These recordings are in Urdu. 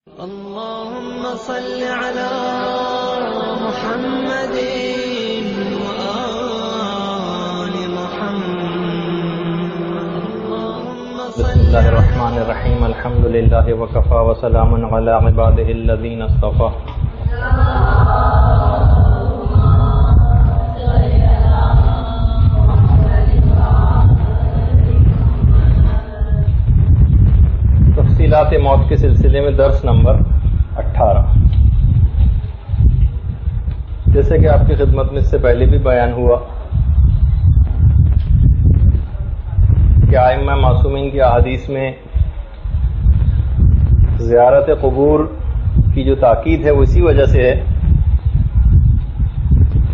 اللهم صل على محمد وآل محمد. بسم اللہ الرحمن الرحیم. الحمد للہ وکفى وسلام علی عباده الذین اصطفى. تفصیلات موت کے سلسلے میں درس نمبر 18. جیسے کہ آپ کی خدمت میں اس سے پہلے بھی بیان ہوا کہ ائمہ معصومین کی احادیث میں زیارت قبور کی جو تاکید ہے وہ اسی وجہ سے ہے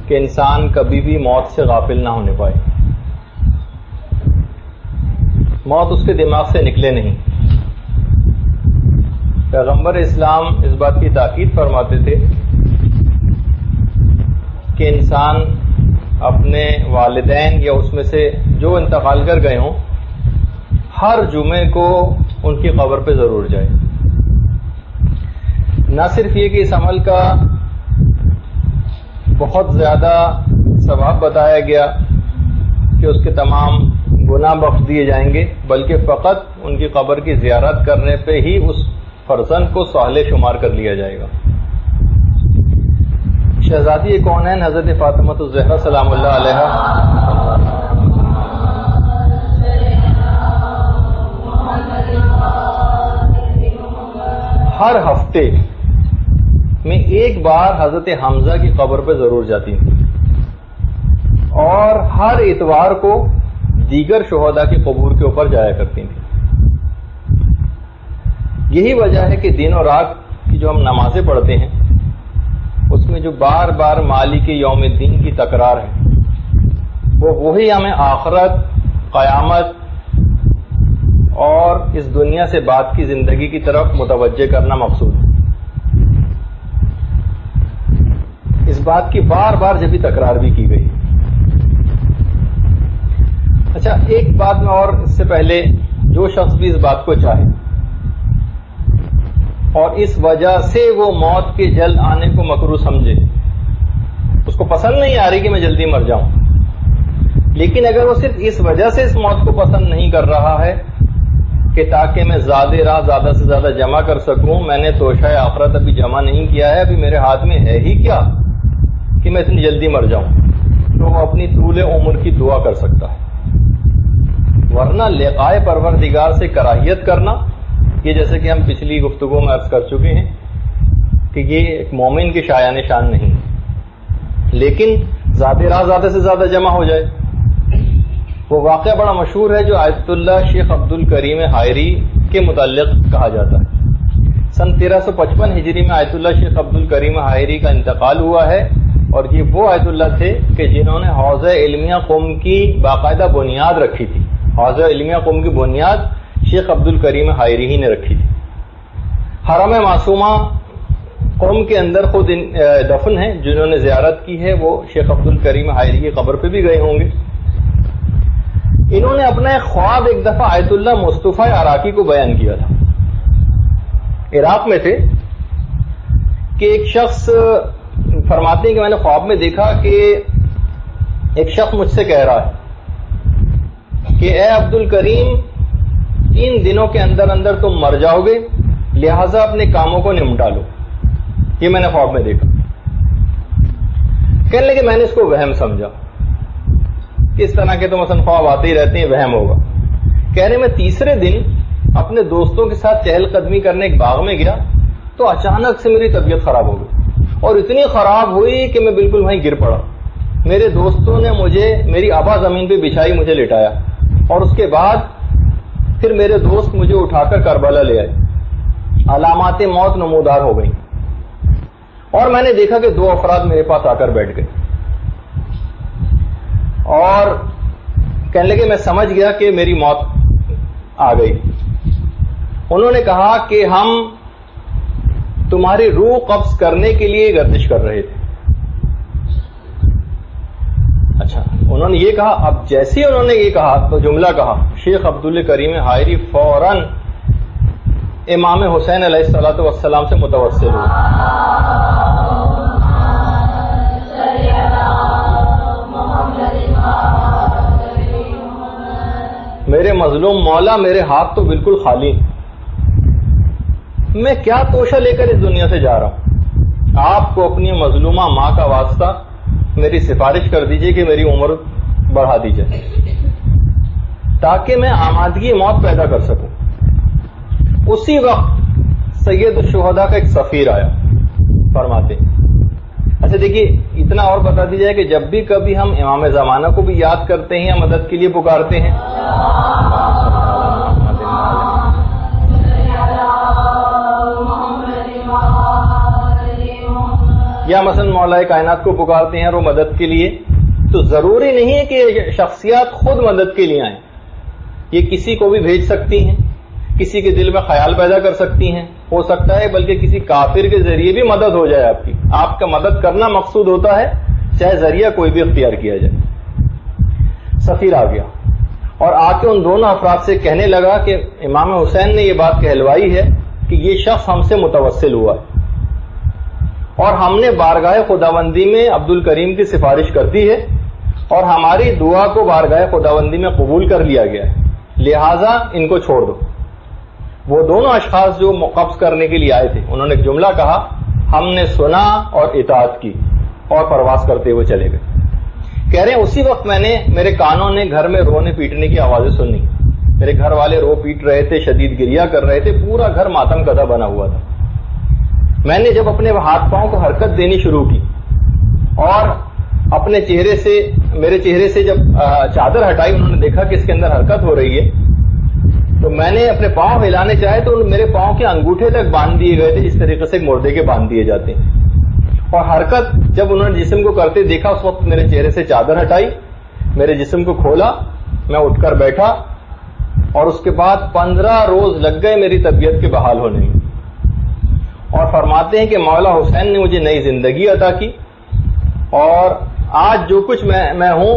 کہ انسان کبھی بھی موت سے غافل نہ ہونے پائے. موت اس کے دماغ سے نکلے نہیں. پیغمبر اسلام اس بات کی تاکید فرماتے تھے کہ انسان اپنے والدین یا اس میں سے جو انتقال کر گئے ہوں ہر جمعے کو ان کی قبر پہ ضرور جائے. نہ صرف یہ کہ اس عمل کا بہت زیادہ ثواب بتایا گیا کہ اس کے تمام گناہ بخش دیے جائیں گے، بلکہ فقط ان کی قبر کی زیارت کرنے پہ ہی اس فرزند کو صالح شمار کر لیا جائے گا. شہزادی کونین حضرت فاطمہ الزہرا سلام اللہ علیہا ہر ہفتے میں ایک بار حضرت حمزہ کی قبر پہ ضرور جاتی تھی اور ہر اتوار کو دیگر شہداء کی قبور کے اوپر جایا کرتی تھی. یہی وجہ ہے کہ دن اور رات کی جو ہم نمازیں پڑھتے ہیں اس میں جو بار بار مالک یوم الدین کی تکرار ہے وہی ہمیں آخرت، قیامت اور اس دنیا سے بعد کی زندگی کی طرف متوجہ کرنا مقصود ہے. اس بات کی بار بار جبھی تکرار بھی کی گئی. اچھا، ایک بات میں اور اس سے پہلے، جو شخص بھی اس بات کو چاہے اور اس وجہ سے وہ موت کے جلد آنے کو مکروہ سمجھے، اس کو پسند نہیں آ رہی کہ میں جلدی مر جاؤں، لیکن اگر وہ صرف اس وجہ سے اس موت کو پسند نہیں کر رہا ہے کہ تاکہ میں زیادہ سے زیادہ جمع کر سکوں، میں نے توشہ آخرت ابھی جمع نہیں کیا ہے، ابھی میرے ہاتھ میں ہے ہی کیا کہ میں اتنی جلدی مر جاؤں، تو وہ اپنی طول عمر کی دعا کر سکتا ہے. ورنہ لقائے پروردگار سے کراہیت کرنا، یہ جیسے کہ ہم پچھلی گفتگو میں عرض کر چکے ہیں کہ یہ ایک مومن کی شایان شان نہیں، لیکن زیادہ سے زیادہ جمع ہو جائے. وہ واقعہ بڑا مشہور ہے جو آیت اللہ شیخ عبد الکریم حائری کے متعلق کہا جاتا ہے. سن 1355 ہجری میں آیت اللہ شیخ عبد الکریم حائری کا انتقال ہوا ہے، اور یہ وہ آیت اللہ تھے کہ جنہوں نے حوزہ علمیہ قم کی باقاعدہ بنیاد رکھی تھی. حوزہ علمیہ قم کی بنیاد شیخ عبد الکریم حائری ہی نے رکھی تھی. حرم معصومہ قوم کے اندر خود دفن ہیں. جنہوں نے زیارت کی ہے وہ شیخ عبد الکریم حائری کی قبر پہ بھی گئے ہوں گے. انہوں نے اپنا ایک خواب ایک دفعہ آیت اللہ مصطفی عراقی کو بیان کیا تھا. عراق میں تھے کہ ایک شخص فرماتے ہیں کہ میں نے خواب میں دیکھا کہ ایک شخص مجھ سے کہہ رہا ہے کہ اے عبد الکریم، 3 دنوں کے اندر اندر تم مر جاؤ گے، لہذا اپنے کاموں کو نمٹا لو. یہ میں نے خواب میں دیکھا. کہنے لگے میں نے اس کو وہم سمجھا. کس طرح کے تو مثلا خواب آتے ہی رہتے ہیں، وہم ہوگا. کہہ رہے میں تیسرے دن اپنے دوستوں کے ساتھ چہل قدمی کرنے ایک باغ میں گیا تو اچانک سے میری طبیعت خراب ہو گئی، اور اتنی خراب ہوئی کہ میں بالکل وہیں گر پڑا. میرے دوستوں نے مجھے میری آبا زمین پہ بچھائی، مجھے لٹایا، اور اس کے بعد پھر میرے دوست مجھے اٹھا کر کربلا لے آئے. علامات موت نمودار ہو گئی، اور میں نے دیکھا کہ 2 افراد میرے پاس آ کر بیٹھ گئے اور کہنے لگے میں سمجھ گیا کہ میری موت آ گئی. انہوں نے کہا کہ ہم تمہاری روح قبض کرنے کے لیے گردش کر رہے تھے. اچھا، انہوں نے یہ کہا. اب جیسے ہی انہوں نے یہ کہا تو جملہ کہا، شیخ عبد الکریم حائری فوراً امام حسین علیہ الصلوۃ والسلام سے متوسل ہوں. میرے مظلوم مولا، میرے ہاتھ تو بالکل خالی ہیں، میں کیا توشہ لے کر اس دنیا سے جا رہا ہوں؟ آپ کو اپنی مظلومہ ماں کا واسطہ میری سفارش کر دیجئے کہ میری عمر بڑھا دی جائے تاکہ میں آمادگی موت پیدا کر سکوں. اسی وقت سید الشہداء کا ایک سفیر آیا، فرماتے ہیں. اچھا دیکھیے، اتنا اور بتا دی جائے کہ جب بھی کبھی ہم امام زمانہ کو بھی یاد کرتے ہیں یا مدد کے لیے پکارتے ہیں، یا مثلا مولا کائنات کو پکارتے ہیں اور وہ مدد کے لیے، تو ضروری نہیں ہے کہ یہ شخصیات خود مدد کے لیے آئیں. یہ کسی کو بھی بھیج سکتی ہیں، کسی کے دل میں خیال پیدا کر سکتی ہیں، ہو سکتا ہے بلکہ کسی کافر کے ذریعے بھی مدد ہو جائے آپ کی. آپ کا مدد کرنا مقصود ہوتا ہے، چاہے ذریعہ کوئی بھی اختیار کیا جائے. سفیر آ گیا اور آ کے ان دونوں افراد سے کہنے لگا کہ امام حسین نے یہ بات کہلوائی ہے کہ یہ شخص ہم سے متوسل ہوا ہے اور ہم نے بارگاہ خداوندی میں عبد الکریم کی سفارش کر دی ہے اور ہماری دعا کو بارگاہ خداوندی میں قبول کر لیا گیا ہے، لہذا ان کو چھوڑ دو. وہ دونوں اشخاص جو قبض کرنے کے لیے آئے تھے، انہوں نے ایک جملہ کہا، ہم نے سنا اور اطاعت کی، اور پرواز کرتے ہوئے چلے گئے. کہہ رہے ہیں اسی وقت میرے کانوں نے گھر میں رونے پیٹنے کی آوازیں سنی. میرے گھر والے رو پیٹ رہے تھے، شدید گریہ کر رہے تھے، پورا گھر ماتم کدہ بنا ہوا تھا. میں نے جب اپنے ہاتھ پاؤں کو حرکت دینی شروع کی اور اپنے میرے چہرے سے جب چادر ہٹائی، انہوں نے دیکھا کہ اس کے اندر حرکت ہو رہی ہے، تو میں نے اپنے پاؤں ہلانے چاہے تو میرے پاؤں کے انگوٹھے تک باندھ دیے گئے تھے، جس طریقے سے مردے کے باندھ دیے جاتے ہیں. اور حرکت جب انہوں نے جسم کو کرتے دیکھا، اس وقت میرے چہرے سے چادر ہٹائی، میرے جسم کو کھولا، میں اٹھ کر بیٹھا اور اس کے بعد 15 روز لگ گئے میری طبیعت کے بحال ہونے میں. اور فرماتے ہیں کہ مولا حسین نے مجھے نئی زندگی عطا کی اور آج جو کچھ میں ہوں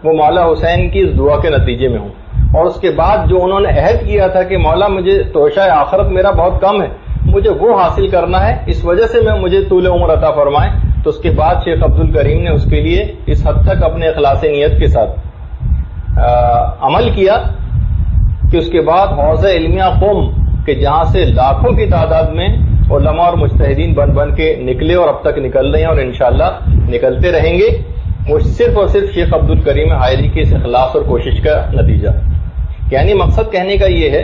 وہ مولا حسین کی اس دعا کے نتیجے میں ہوں. اور اس کے بعد جو انہوں نے عہد کیا تھا کہ مولا مجھے توشہ آخرت میرا بہت کم ہے، مجھے وہ حاصل کرنا ہے، اس وجہ سے مجھے طول عمر عطا فرمائیں. تو اس کے بعد شیخ عبد الکریم نے اس کے لیے اس حد تک اپنے اخلاص نیت کے ساتھ عمل کیا کہ اس کے بعد حوض علمیہ قم کہ جہاں سے لاکھوں کی تعداد میں علماء اور مجتہدین بن کے نکلے اور اب تک نکل رہے ہیں اور انشاءاللہ نکلتے رہیں گے، وہ صرف اور صرف شیخ عبد الکریم حائری کے اس اخلاص اور کوشش کا نتیجہ. یعنی مقصد کہنے کا یہ ہے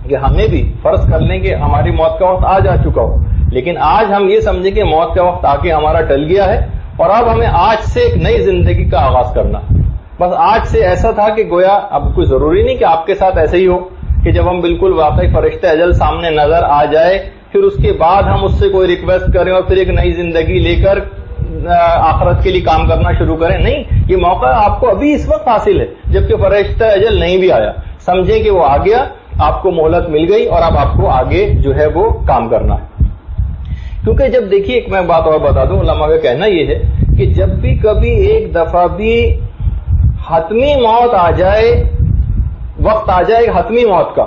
کہ ہمیں بھی فرض کر لیں کہ ہماری موت کا وقت آ جا چکا ہو، لیکن آج ہم یہ سمجھیں کہ موت کا وقت آ کے ہمارا ٹل گیا ہے اور اب ہمیں آج سے ایک نئی زندگی کا آغاز کرنا. بس آج سے ایسا تھا کہ گویا اب کوئی ضروری نہیں کہ آپ کے ساتھ ایسے ہی ہو کہ جب ہم بالکل واقعی فرشتہ اجل سامنے نظر آ جائے پھر اس کے بعد ہم اس سے کوئی ریکویسٹ کریں اور پھر ایک نئی زندگی لے کر آخرت کے لیے کام کرنا شروع کریں. نہیں، یہ موقع آپ کو ابھی اس وقت حاصل ہے جبکہ فرشتہ اجل نہیں بھی آیا. سمجھیں کہ وہ آ گیا، آپ کو مہلت مل گئی اور اب آپ کو آگے جو ہے وہ کام کرنا ہے. کیونکہ جب دیکھیے ایک میں بات اور بتا دوں، علماء کا کہنا یہ ہے کہ جب بھی کبھی ایک دفعہ بھی حتمی موت آ جائے، وقت آ جائے حتمی موت کا،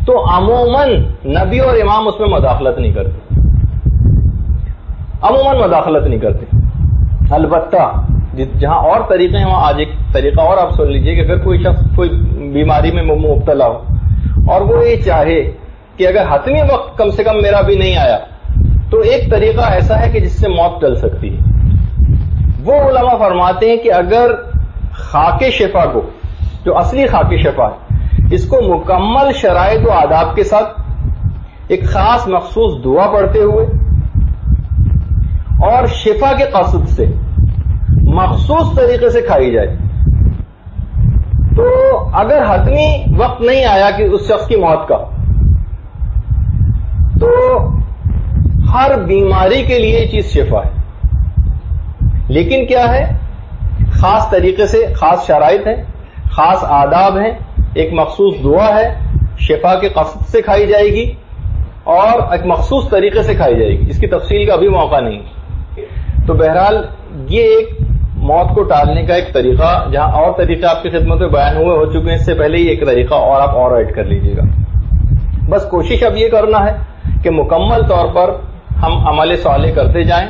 تو عموماً نبی اور امام اس میں مداخلت نہیں کرتے، عموماً مداخلت نہیں کرتے. البتہ جہاں اور طریقے ہیں وہاں آج ایک طریقہ اور آپ سن لیجئے کہ اگر کوئی شخص کوئی بیماری میں مبتلا ہو اور وہ یہ چاہے کہ اگر حتمی وقت کم سے کم میرا بھی نہیں آیا تو ایک طریقہ ایسا ہے کہ جس سے موت ٹل سکتی ہے. وہ علماء فرماتے ہیں کہ اگر خاک شفا کو، جو اصلی خاک شفا ہے، اس کو مکمل شرائط و آداب کے ساتھ ایک خاص مخصوص دعا پڑھتے ہوئے اور شفا کے قصد سے مخصوص طریقے سے کھائی جائے، تو اگر حتمی وقت نہیں آیا کہ اس شخص کی موت کا، تو ہر بیماری کے لیے یہ چیز شفا ہے. لیکن کیا ہے؟ خاص طریقے سے، خاص شرائط ہیں، خاص آداب ہیں، ایک مخصوص دعا ہے، شفا کے قصد سے کھائی جائے گی اور ایک مخصوص طریقے سے کھائی جائے گی. اس کی تفصیل کا ابھی موقع نہیں. تو بہرحال یہ ایک موت کو ٹالنے کا ایک طریقہ، جہاں اور طریقے آپ کی خدمت میں بیان ہوئے ہو چکے ہیں اس سے پہلے، یہ ایک طریقہ اور آپ اور ایڈ کر لیجئے گا. بس کوشش اب یہ کرنا ہے کہ مکمل طور پر ہم عمل صالح کرتے جائیں،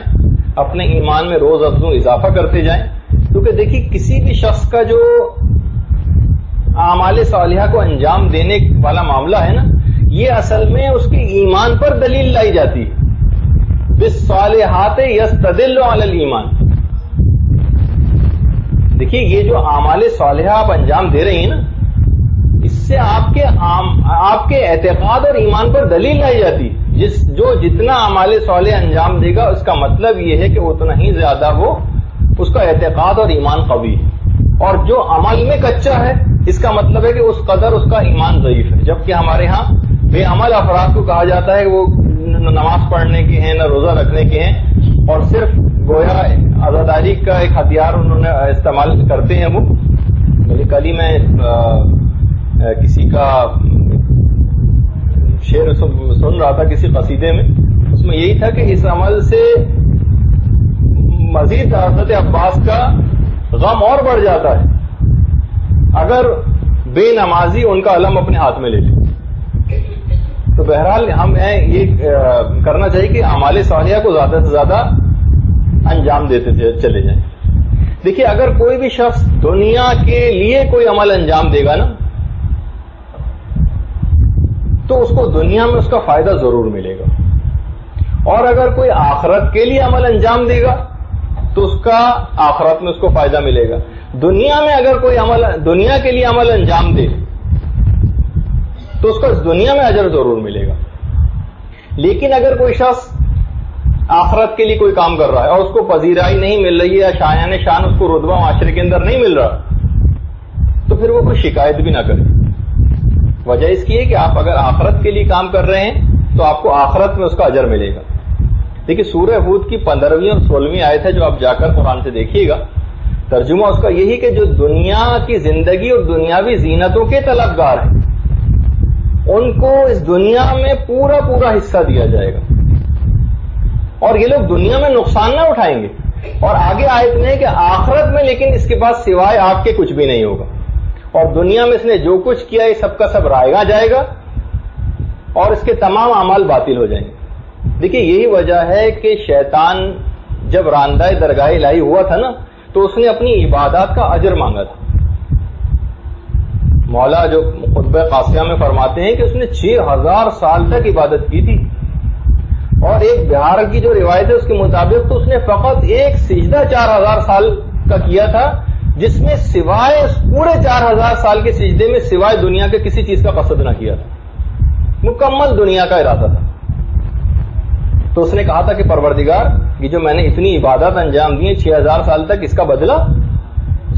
اپنے ایمان میں روز افزوں اضافہ کرتے جائیں، کیونکہ دیکھیے کسی بھی شخص کا جو اعمال صالحہ کو انجام دینے والا معاملہ ہے نا، یہ اصل میں اس کے ایمان پر دلیل لائی جاتی ہے. بالصالحات یستدل علی الایمان. دیکھیے یہ جو اعمال صالحہ آپ انجام دے رہی ہیں نا، اس سے آپ کے اعتقاد اور ایمان پر دلیل لائی جاتی ہے. جو جتنا اعمال صالح انجام دے گا اس کا مطلب یہ ہے کہ اتنا ہی زیادہ وہ اس کا اعتقاد اور ایمان قوی ہے، اور جو عمل میں کچا ہے اس کا مطلب ہے کہ اس قدر اس کا ایمان ضعیف ہے. جبکہ ہمارے ہاں بے عمل افراد کو کہا جاتا ہے وہ نہ نماز پڑھنے کے ہیں نہ روزہ رکھنے کے ہیں، اور صرف گویا عزاداری کا ایک ہتھیار انہوں نے استعمال کرتے ہیں. وہ کل ہی میں کسی کا شعر سن رہا تھا کسی قصیدے میں، اس میں یہی تھا کہ اس عمل سے مزید حضرت عباس کا غم اور بڑھ جاتا ہے اگر بے نمازی ان کا علم اپنے ہاتھ میں لے لے. تو بہرحال ہم یہ کرنا چاہیے کہ اعمال صالحہ کو زیادہ سے زیادہ انجام دیتے چلے جائیں. دیکھیے اگر کوئی بھی شخص دنیا کے لیے کوئی عمل انجام دے گا نا، تو اس کو دنیا میں اس کا فائدہ ضرور ملے گا، اور اگر کوئی آخرت کے لیے عمل انجام دے گا تو اس کا آخرت میں اس کو فائدہ ملے گا. دنیا میں اگر کوئی دنیا کے لیے عمل انجام دے تو اس کو دنیا میں اجر ضرور ملے گا. لیکن اگر کوئی شخص آخرت کے لیے کوئی کام کر رہا ہے اور اس کو پذیرائی نہیں مل رہی ہے یا شایان شان اس کو رتبہ معاشرے کے اندر نہیں مل رہا، تو پھر وہ کوئی شکایت بھی نہ کرے. وجہ اس کی ہے کہ آپ اگر آخرت کے لیے کام کر رہے ہیں تو آپ کو آخرت میں اس کا اجر ملے گا. دیکھیے سورہ ہود کی 15ویں اور 16ویں آیت ہے جو آپ جا کر قرآن سے دیکھیے گا. ترجمہ اس کا یہی کہ جو دنیا کی زندگی اور دنیاوی زینتوں کے طلبگار ہیں ان کو اس دنیا میں پورا حصہ دیا جائے گا، اور یہ لوگ دنیا میں نقصان نہ اٹھائیں گے. اور آگے آیت میں کہ آخرت میں لیکن اس کے پاس سوائے آگ کے کچھ بھی نہیں ہوگا، اور دنیا میں اس نے جو کچھ کیا یہ سب کا سب رائگاں جائے گا اور اس کے تمام اعمال باطل ہو جائیں گے. دیکھیے یہی وجہ ہے کہ شیطان جب راندہ درگاہ الہی ہوا تھا نا تو اس نے اپنی عبادات کا اجر مانگا تھا. مولا جو خطبہ قاسیہ میں فرماتے ہیں کہ اس نے 6000 سال تک عبادت کی تھی، اور ایک بہار کی جو روایت ہے اس کے مطابق تو اس نے فقط ایک سجدہ 4000 سال کا کیا تھا، جس میں سوائے پورے 4000 سال کے سجدے میں سوائے دنیا کے کسی چیز کا قصد نہ کیا تھا، مکمل دنیا کا ارادہ تھا. تو اس نے کہا تھا کہ پروردگار یہ جو میں نے اتنی عبادت انجام دی 6000 سال تک، اس کا بدلہ؟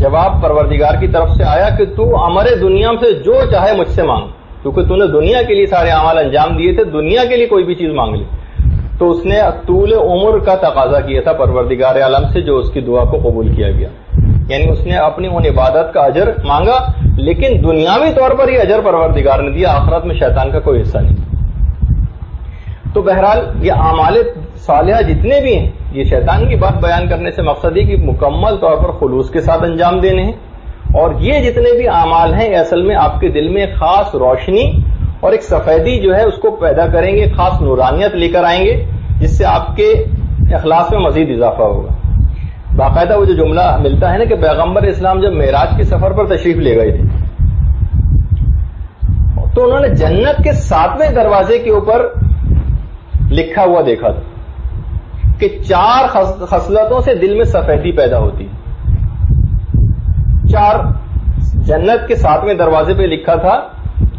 جواب پروردگار کی طرف سے آیا کہ تو امر دنیا سے جو چاہے مجھ سے مانگ، کیونکہ تو نے دنیا کے لیے سارے اعمال انجام دیے تھے، دنیا کے لیے کوئی بھی چیز مانگ لی. تو اس نے طول عمر کا تقاضا کیا تھا پروردگار عالم سے، جو اس کی دعا کو قبول کیا گیا. یعنی اس نے اپنی ان عبادت کا اجر مانگا، لیکن دنیاوی طور پر یہ اجر پروردگار نے دیا، آخرت میں شیطان کا کوئی حصہ نہیں. تو بہرحال یہ اعمال صالحہ جتنے بھی ہیں، یہ شیطان کی بات بیان کرنے سے مقصد ہے کہ مکمل طور پر خلوص کے ساتھ انجام دینے ہیں، اور یہ جتنے بھی اعمال ہیں اصل میں آپ کے دل میں ایک خاص روشنی اور ایک سفیدی جو ہے اس کو پیدا کریں گے، خاص نورانیت لے کر آئیں گے، جس سے آپ کے اخلاص میں مزید اضافہ ہوگا. باقاعدہ وہ جو جملہ ملتا ہے نا کہ پیغمبر اسلام جب معراج کے سفر پر تشریف لے گئے تھے تو انہوں نے جنت کے 7ویں دروازے کے اوپر لکھا ہوا دیکھا تھا کہ 4 خصلتوں سے دل میں سفیدی پیدا ہوتی. 4 جنت کے 7ویں دروازے پہ لکھا تھا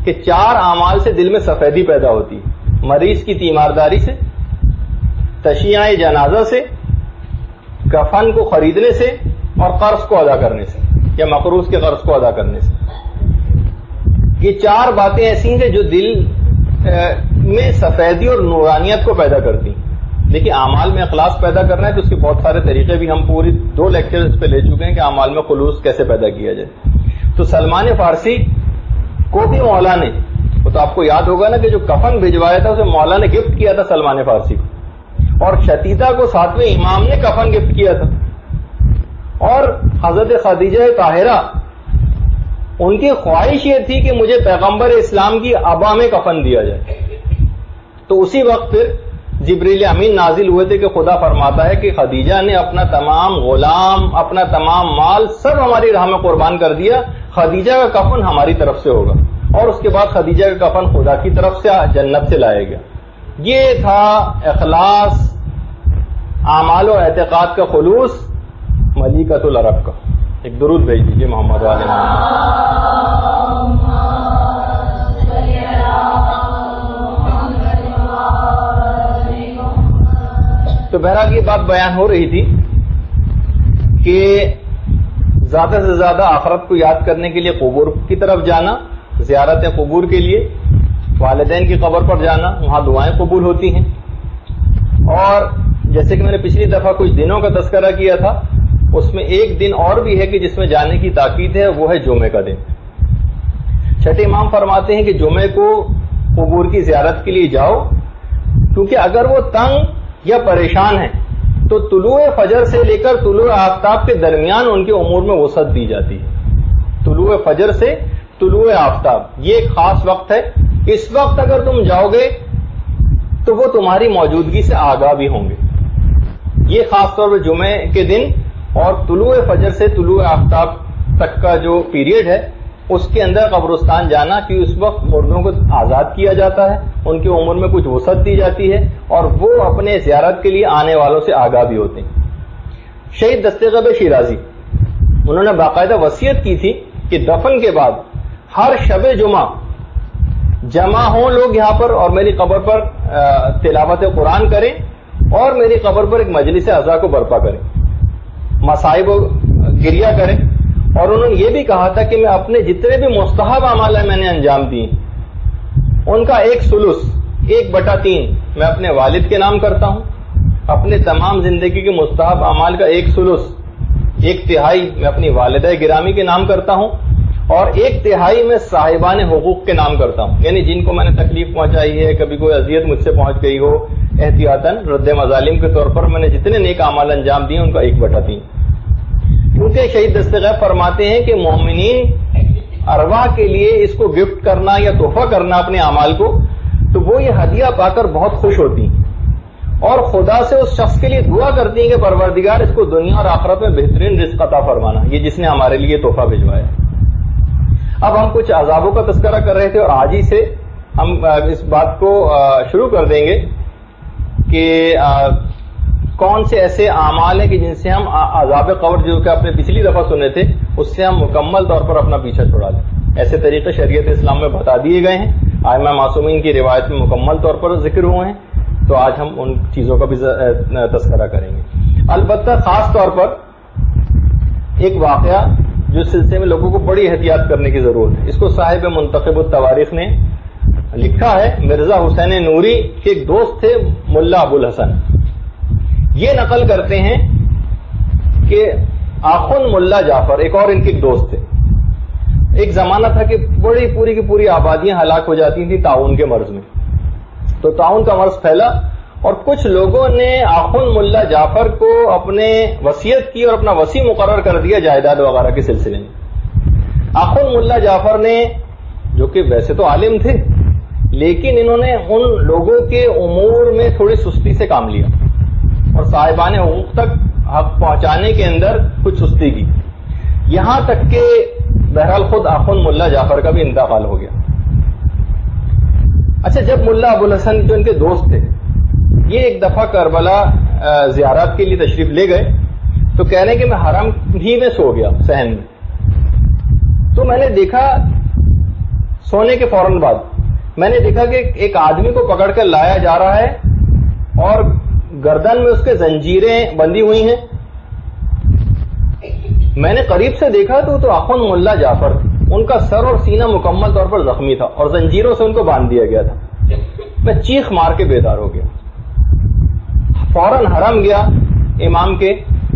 کہ 4 اعمال سے دل میں سفیدی پیدا ہوتی: مریض کی تیمارداری سے، تشییع جنازہ سے، کفن کو خریدنے سے، اور قرض کو ادا کرنے سے یا مقروض کے قرض کو ادا کرنے سے. یہ 4 باتیں ایسی ہیں جو دل میں سفیدی اور نورانیت کو پیدا کرتی. دیکھیے اعمال میں اخلاص پیدا کرنا ہے تو اس کے بہت سارے طریقے بھی ہم پوری 2 لیکچر اس پہ لے چکے ہیں کہ اعمال میں خلوص کیسے پیدا کیا جائے. تو سلمان فارسی کو بھی مولا نے، وہ تو آپ کو یاد ہوگا نا کہ جو کفن بھجوایا تھا اسے مولا نے گفٹ کیا تھا سلمان فارسی کو، اور شتیتا کو 7ویں امام نے کفن گفٹ کیا تھا، اور حضرت خدیجہ طاہرہ رضی اللہ عنہا کو 7ویں امام نے کفن گفٹ کیا تھا. اور سلمان فارسی کو بھی مولا نے گفٹ کیا تھا سلمان فارسی کو، اور شتیتا کو 7ویں امام نے کفن گفٹ کیا تھا. اور حضرت خدیجہ طاہرہ رضی اللہ عنہا کو 7ویں امام نے کفن گفٹ کیا تھا. ان کی خواہش یہ تھی کہ مجھے پیغمبر اسلام کی ابا میں کفن دیا جائے. تو اسی وقت پھر جبریل امین نازل ہوئے تھے کہ خدا فرماتا ہے کہ خدیجہ نے اپنا تمام غلام، اپنا تمام مال سب ہماری راہ میں قربان کر دیا، خدیجہ کا کفن ہماری طرف سے ہوگا. اور اس کے بعد خدیجہ کا کفن خدا کی طرف سے جنت سے لایا گیا. یہ تھا اخلاص، اعمال و اعتقاد کا خلوص ملیکۃ العرب کا. ایک درود بھیج دیجیے محمد والے تو بہرحال یہ بات بیان ہو رہی تھی کہ زیادہ سے زیادہ آخرت کو یاد کرنے کے لیے قبور کی طرف جانا، زیارت قبور کے لیے، والدین کی قبر پر جانا، وہاں دعائیں قبول ہوتی ہیں. اور جیسے کہ میں نے پچھلی دفعہ کچھ دنوں کا تذکرہ کیا تھا، اس میں ایک دن اور بھی ہے کہ جس میں جانے کی تاکید ہے، وہ ہے جمعے کا دن. چھٹے امام فرماتے ہیں کہ جمعے کو قبور کی زیارت کے لیے جاؤ، کیونکہ اگر وہ تنگ یا پریشان ہیں تو طلوع فجر سے لے کر طلوع آفتاب کے درمیان ان کے امور میں وسعت دی جاتی ہے. طلوع فجر سے طلوع آفتاب یہ ایک خاص وقت ہے. اس وقت اگر تم جاؤ گے تو وہ تمہاری موجودگی سے آگاہ بھی ہوں گے. یہ خاص طور پر جمعے کے دن اور طلوع فجر سے طلوع آفتاب تک کا جو پیریڈ ہے اس کے اندر قبرستان جانا، کہ اس وقت مردوں کو آزاد کیا جاتا ہے، ان کے عمر میں کچھ وسعت دی جاتی ہے اور وہ اپنے زیارت کے لیے آنے والوں سے آگاہ بھی ہوتے ہیں. شہید دستغیب شیرازی انہوں نے باقاعدہ وصیت کی تھی کہ دفن کے بعد ہر شب جمعہ جمع ہوں لوگ یہاں پر اور میری قبر پر تلاوت قرآن کریں اور میری قبر پر ایک مجلس عزا کو برپا کریں، مصائب گریہ کریں. اور انہوں نے یہ بھی کہا تھا کہ میں اپنے جتنے بھی مستحب اعمال میں نے انجام دی ان کا 1/3 1/3 میں اپنے والد کے نام کرتا ہوں، اپنے تمام زندگی کے مستحب اعمال کا 1/3 1/3 میں اپنی والدہ گرامی کے نام کرتا ہوں، اور 1/3 میں صاحبان حقوق کے نام کرتا ہوں، یعنی جن کو میں نے تکلیف پہنچائی ہے، کبھی کوئی اذیت مجھ سے پہنچ گئی ہو، احتیاطاً رد مظالم کے طور پر میں نے جتنے نیک اعمال انجام دیے ان کا 1/3. کیونکہ شہید دستغیب فرماتے ہیں کہ مومنین ارواح کے لیے اس کو گفٹ کرنا یا تحفہ کرنا اپنے اعمال کو، تو وہ یہ ہدیہ پا کر بہت خوش ہوتی ہیں اور خدا سے اس شخص کے لیے دعا کرتی ہیں کہ پروردگار اس کو دنیا اور آخرت میں بہترین رزق عطا فرمانا، یہ جس نے ہمارے لیے تحفہ بھجوایا. اب ہم کچھ عذابوں کا تذکرہ کر رہے تھے اور آج ہی سے ہم اس بات کو شروع کر دیں گے کہ کون سے ایسے اعمال ہیں کہ جن سے ہم عذاب قبر، جو کہ آپ نے پچھلی دفعہ سنے تھے، اس سے ہم مکمل طور پر اپنا پیچھا چھڑا لیں. ایسے طریقے شریعت اسلام میں بتا دیے گئے ہیں، ائمہ معصومین کی روایت میں مکمل طور پر ذکر ہوئے ہیں، تو آج ہم ان چیزوں کا بھی تذکرہ کریں گے. البتہ خاص طور پر ایک واقعہ جو سلسلے میں لوگوں کو بڑی احتیاط کرنے کی ضرورت ہے. اس کو صاحب منتخب التواریخ نے لکھا ہے. مرزا حسین نوری کے ایک دوست تھے ملا ابو الحسن، یہ نقل کرتے ہیں کہ آخن ملا جعفر ایک اور ان کے ایک دوست تھے. ایک زمانہ تھا کہ بڑی پوری کی پوری آبادیاں ہلاک ہو جاتی تھیں طاعون کے مرض میں. تو طاعون کا مرض پھیلا اور کچھ لوگوں نے آخن ملا جعفر کو اپنے وصیت کی اور اپنا وصی مقرر کر دیا جائیداد وغیرہ کے سلسلے میں. آخن ملا جعفر نے، جو کہ ویسے تو عالم تھے، لیکن انہوں نے ان لوگوں کے امور میں تھوڑی سستی سے کام لیا اور صاحبان حقوق تک حق پہنچانے کے اندر کچھ سستی کی، یہاں تک کہ بہرحال خود آخن ملا جعفر کا بھی انتقال ہو گیا. اچھا، جب ملا ابو الحسن جو ان کے دوست تھے یہ ایک دفعہ کربلا زیارت کے لیے تشریف لے گئے تو کہہ رہے ہیں کہ میں حرم ہی میں سو گیا صحن میں. تو میں نے دیکھا سونے کے فوراً بعد میں نے دیکھا کہ ایک آدمی کو پکڑ کر لایا جا رہا ہے اور گردن میں اس کے زنجیریں بندھی ہوئی ہیں. میں نے قریب سے دیکھا تو آخن ملا جعفر تھے. ان کا سر اور سینہ مکمل طور پر زخمی تھا اور زنجیروں سے ان کو باندھ دیا گیا تھا. میں چیخ مار کے بیدار ہو گیا، فوراً حرم گیا امام کے،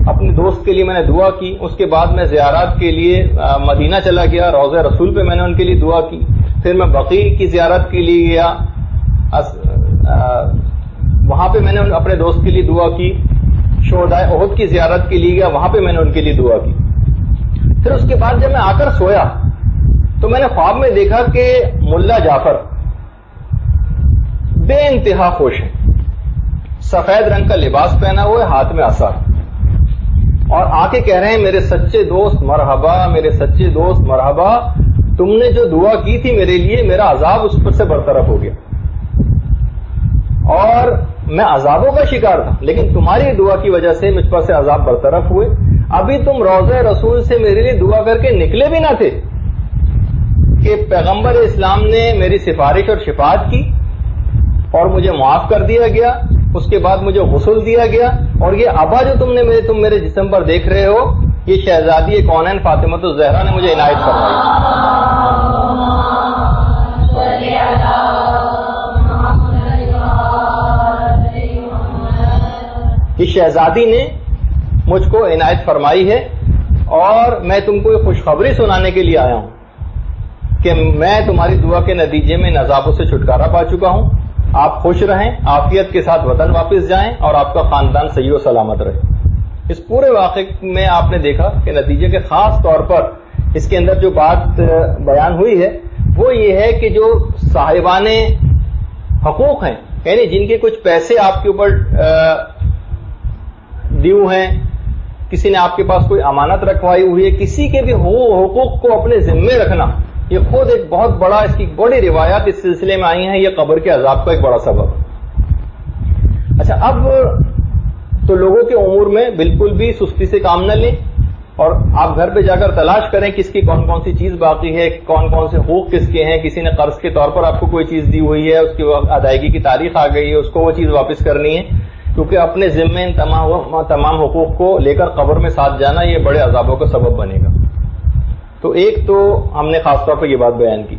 اپنے دوست کے لیے میں نے دعا کی. اس کے بعد میں زیارات کے لیے مدینہ چلا گیا، روضہ رسول پہ میں نے ان کے لیے دعا کی. پھر میں بقیع کی زیارت کے لیے گیا، وہاں پہ میں نے اپنے دوست کے لیے دعا کی. شہدائے احد کی زیارت کے لیے گیا، وہاں پہ میں نے ان کے لیے دعا کی. پھر اس کے بعد جب میں آ کر سویا تو میں نے خواب میں دیکھا کہ ملا جعفر بے انتہا خوش ہے، سفید رنگ کا لباس پہنا ہوا ہے، ہاتھ میں عصا، اور آ کے کہہ رہے ہیں میرے سچے دوست مرحبا، میرے سچے دوست مرحبا، تم نے جو دعا کی تھی میرے لیے، میرا عذاب اس پر سے برطرف ہو گیا، اور میں عذابوں کا شکار تھا لیکن تمہاری دعا کی وجہ سے مجھ پر سے عذاب برطرف ہوئے۔ ابھی تم روضہ رسول سے میرے لیے دعا کر کے نکلے بھی نہ تھے کہ پیغمبر اسلام نے میری سفارش اور شفاعت کی اور مجھے معاف کر دیا گیا، اس کے بعد مجھے غسل دیا گیا، اور یہ ابا جو تم میرے جسم پر دیکھ رہے ہو، یہ شہزادی کونین فاطمہ الزہرا نے مجھے عنایت فرمائی۔ یہ شہزادی نے مجھ کو عنایت فرمائی ہے، اور میں تم کو یہ خوشخبری سنانے کے لیے آیا ہوں کہ میں تمہاری دعا کے نتیجے میں ان عذابوں سے چھٹکارا پا چکا ہوں، آپ خوش رہیں، عافیت کے ساتھ وطن واپس جائیں، اور آپ کا خاندان صحیح و سلامت رہے۔ اس پورے واقعے میں آپ نے دیکھا کہ نتیجے کے خاص طور پر اس کے اندر جو بات بیان ہوئی ہے وہ یہ ہے کہ جو صاحبان حقوق ہیں، یعنی جن کے کچھ پیسے آپ کے اوپر دیو ہیں، کسی نے آپ کے پاس کوئی امانت رکھوائی ہوئی ہے، کسی کے بھی حقوق کو اپنے ذمے رکھنا، یہ خود ایک بہت بڑا، اس کی بڑی روایات اس سلسلے میں آئی ہیں، یہ قبر کے عذاب کا ایک بڑا سبب۔ اچھا، اب تو لوگوں کے امور میں بالکل بھی سستی سے کام نہ لیں، اور آپ گھر پہ جا کر تلاش کریں کس کی کون کون سی چیز باقی ہے، کون کون سے حقوق کس کے ہیں، کسی نے قرض کے طور پر آپ کو کوئی چیز دی ہوئی ہے، اس کی ادائیگی کی تاریخ آ گئی ہے، اس کو وہ چیز واپس کرنی ہے، کیونکہ اپنے ذمے ان تمام حقوق کو لے کر قبر میں ساتھ جانا یہ بڑے عذابوں کا سبب بنے گا۔ تو ایک تو ہم نے خاص طور پر یہ بات بیان کی۔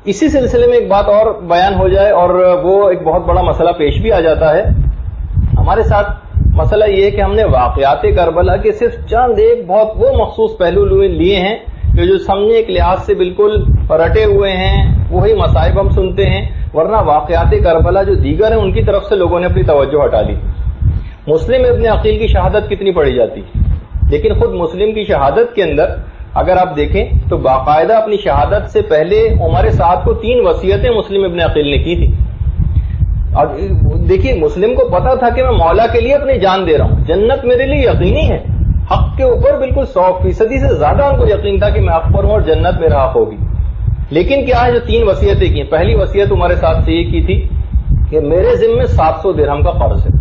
اسی سلسلے میں ایک بات اور بیان ہو جائے، اور وہ ایک بہت بڑا مسئلہ پیش بھی آ جاتا ہے ہمارے ساتھ۔ مسئلہ یہ ہے کہ ہم نے واقعات کربلا کے صرف چند ایک بہت وہ مخصوص پہلو لیے ہیں جو سمجھنے ایک لحاظ سے بالکل رٹے ہوئے ہیں، وہی مصائب ہم سنتے ہیں، ورنہ واقعات کربلا جو دیگر ہیں ان کی طرف سے لوگوں نے اپنی توجہ ہٹا لی۔ مسلم ابن عقیل کی شہادت کتنی پڑھی جاتی، لیکن خود مسلم کی شہادت کے اندر اگر آپ دیکھیں تو باقاعدہ اپنی شہادت سے پہلے عمر سعد کو 3 وصیتیں مسلم ابن عقیل نے کی تھی۔ اور دیکھیے، مسلم کو پتا تھا کہ میں مولا کے لیے اپنی جان دے رہا ہوں، جنت میرے لیے یقینی ہے، حق کے اوپر بالکل 100% سے زیادہ ان کو یقین تھا کہ میں حق پر ہوں اور جنت میرا حق ہوگی۔ لیکن کیا ہے جو 3 وصیتیں کی، پہلی وصیت عمر سعد سے یہ کی تھی کہ میرے ذمے 700 درہم کا قرض ہے،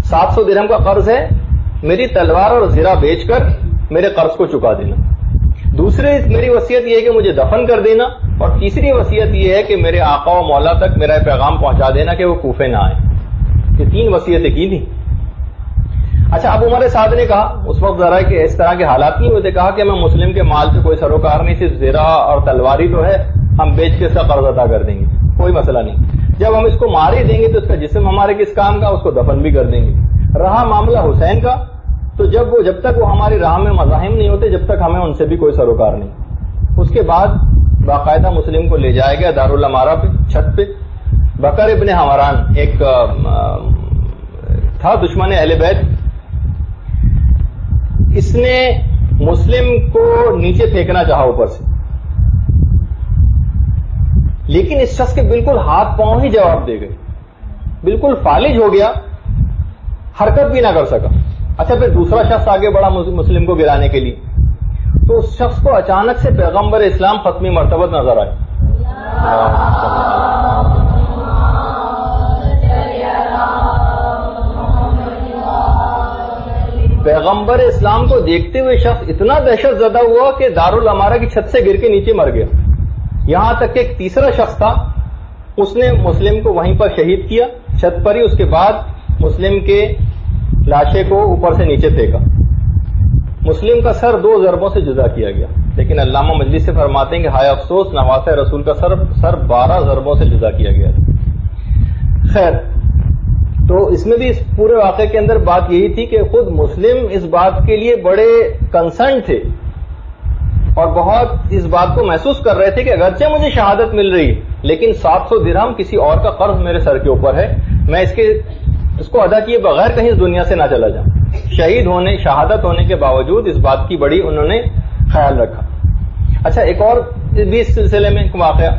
700 درہم کا قرض ہے، میری تلوار اور زرہ بیچ کر میرے قرض کو چکا دینا۔ دوسری میری وصیت یہ ہے کہ مجھے دفن کر دینا، اور تیسری وصیت یہ ہے کہ میرے آقا و مولا تک میرا پیغام پہنچا دینا کہ وہ کوفے نہ آئے۔ یہ 3 وصیتیں کی تھی۔ اچھا، اب عمر سعد نے کہا، اس وقت ذرا کہ اس طرح کے حالات نہیں ہوتے، کہا کہ میں مسلم کے مال سے کوئی سروکار نہیں، صرف زرہ اور تلواری تو ہے، ہم بیچ کے اس کا قرض ادا کر دیں گے، کوئی مسئلہ نہیں، جب ہم اس کو مار ہی دیں گے تو اس کا جسم ہمارے کس کام کا، اس کو دفن بھی کر دیں گے۔ رہا معاملہ حسین کا، تو جب تک وہ ہماری راہ میں مزاحم نہیں ہوتے، جب تک ہمیں ان سے بھی کوئی سروکار نہیں۔ اس کے بعد باقاعدہ مسلم کو لے جایا گیا دارالامارہ پہ، چھت پہ۔ بکر ابن حمران ایک تھا دشمن اہل بیت، اس نے مسلم کو نیچے پھینکنا چاہا اوپر سے، لیکن اس شخص کے بالکل ہاتھ پاؤں ہی جواب دے گئے، بالکل فالج ہو گیا، حرکت بھی نہ کر سکا۔ اچھا، پھر دوسرا شخص آگے بڑھا مسلم کو گرانے کے لیے، تو اس شخص کو اچانک سے پیغمبر اسلام ختمی مرتبت نظر آئے۔ پیغمبر اسلام کو دیکھتے ہوئے شخص اتنا دہشت زدہ ہوا کہ دارالامارہ کی چھت سے گر کے نیچے مر گیا۔ یہاں تک کہ ایک تیسرا شخص تھا، اس نے مسلم کو وہیں پر شہید کیا چھت پر ہی، اس کے بعد مسلم کے لاشے کو اوپر سے نیچے پھینکا۔ مسلم کا سر 2 ضربوں سے جدا کیا گیا، لیکن علامہ مجلسی سے فرماتے ہیں کہ ہائے افسوس، نواسہ رسول کا سر 12 ضربوں سے جدا کیا گیا۔ خیر، تو اس میں بھی اس پورے واقعے کے اندر بات یہی تھی کہ خود مسلم اس بات کے لیے بڑے کنسرن تھے اور بہت اس بات کو محسوس کر رہے تھے کہ اگرچہ مجھے شہادت مل رہی ہے، لیکن 700 درہم کسی اور کا قرض میرے سر کے اوپر ہے، میں اس کو ادا کیے بغیر کہیں اس دنیا سے نہ چلا جاؤں۔ شہادت ہونے کے باوجود اس بات کی بڑی انہوں نے خیال رکھا۔ اچھا ایک اور بھی اس سلسلے میں ایک واقعہ،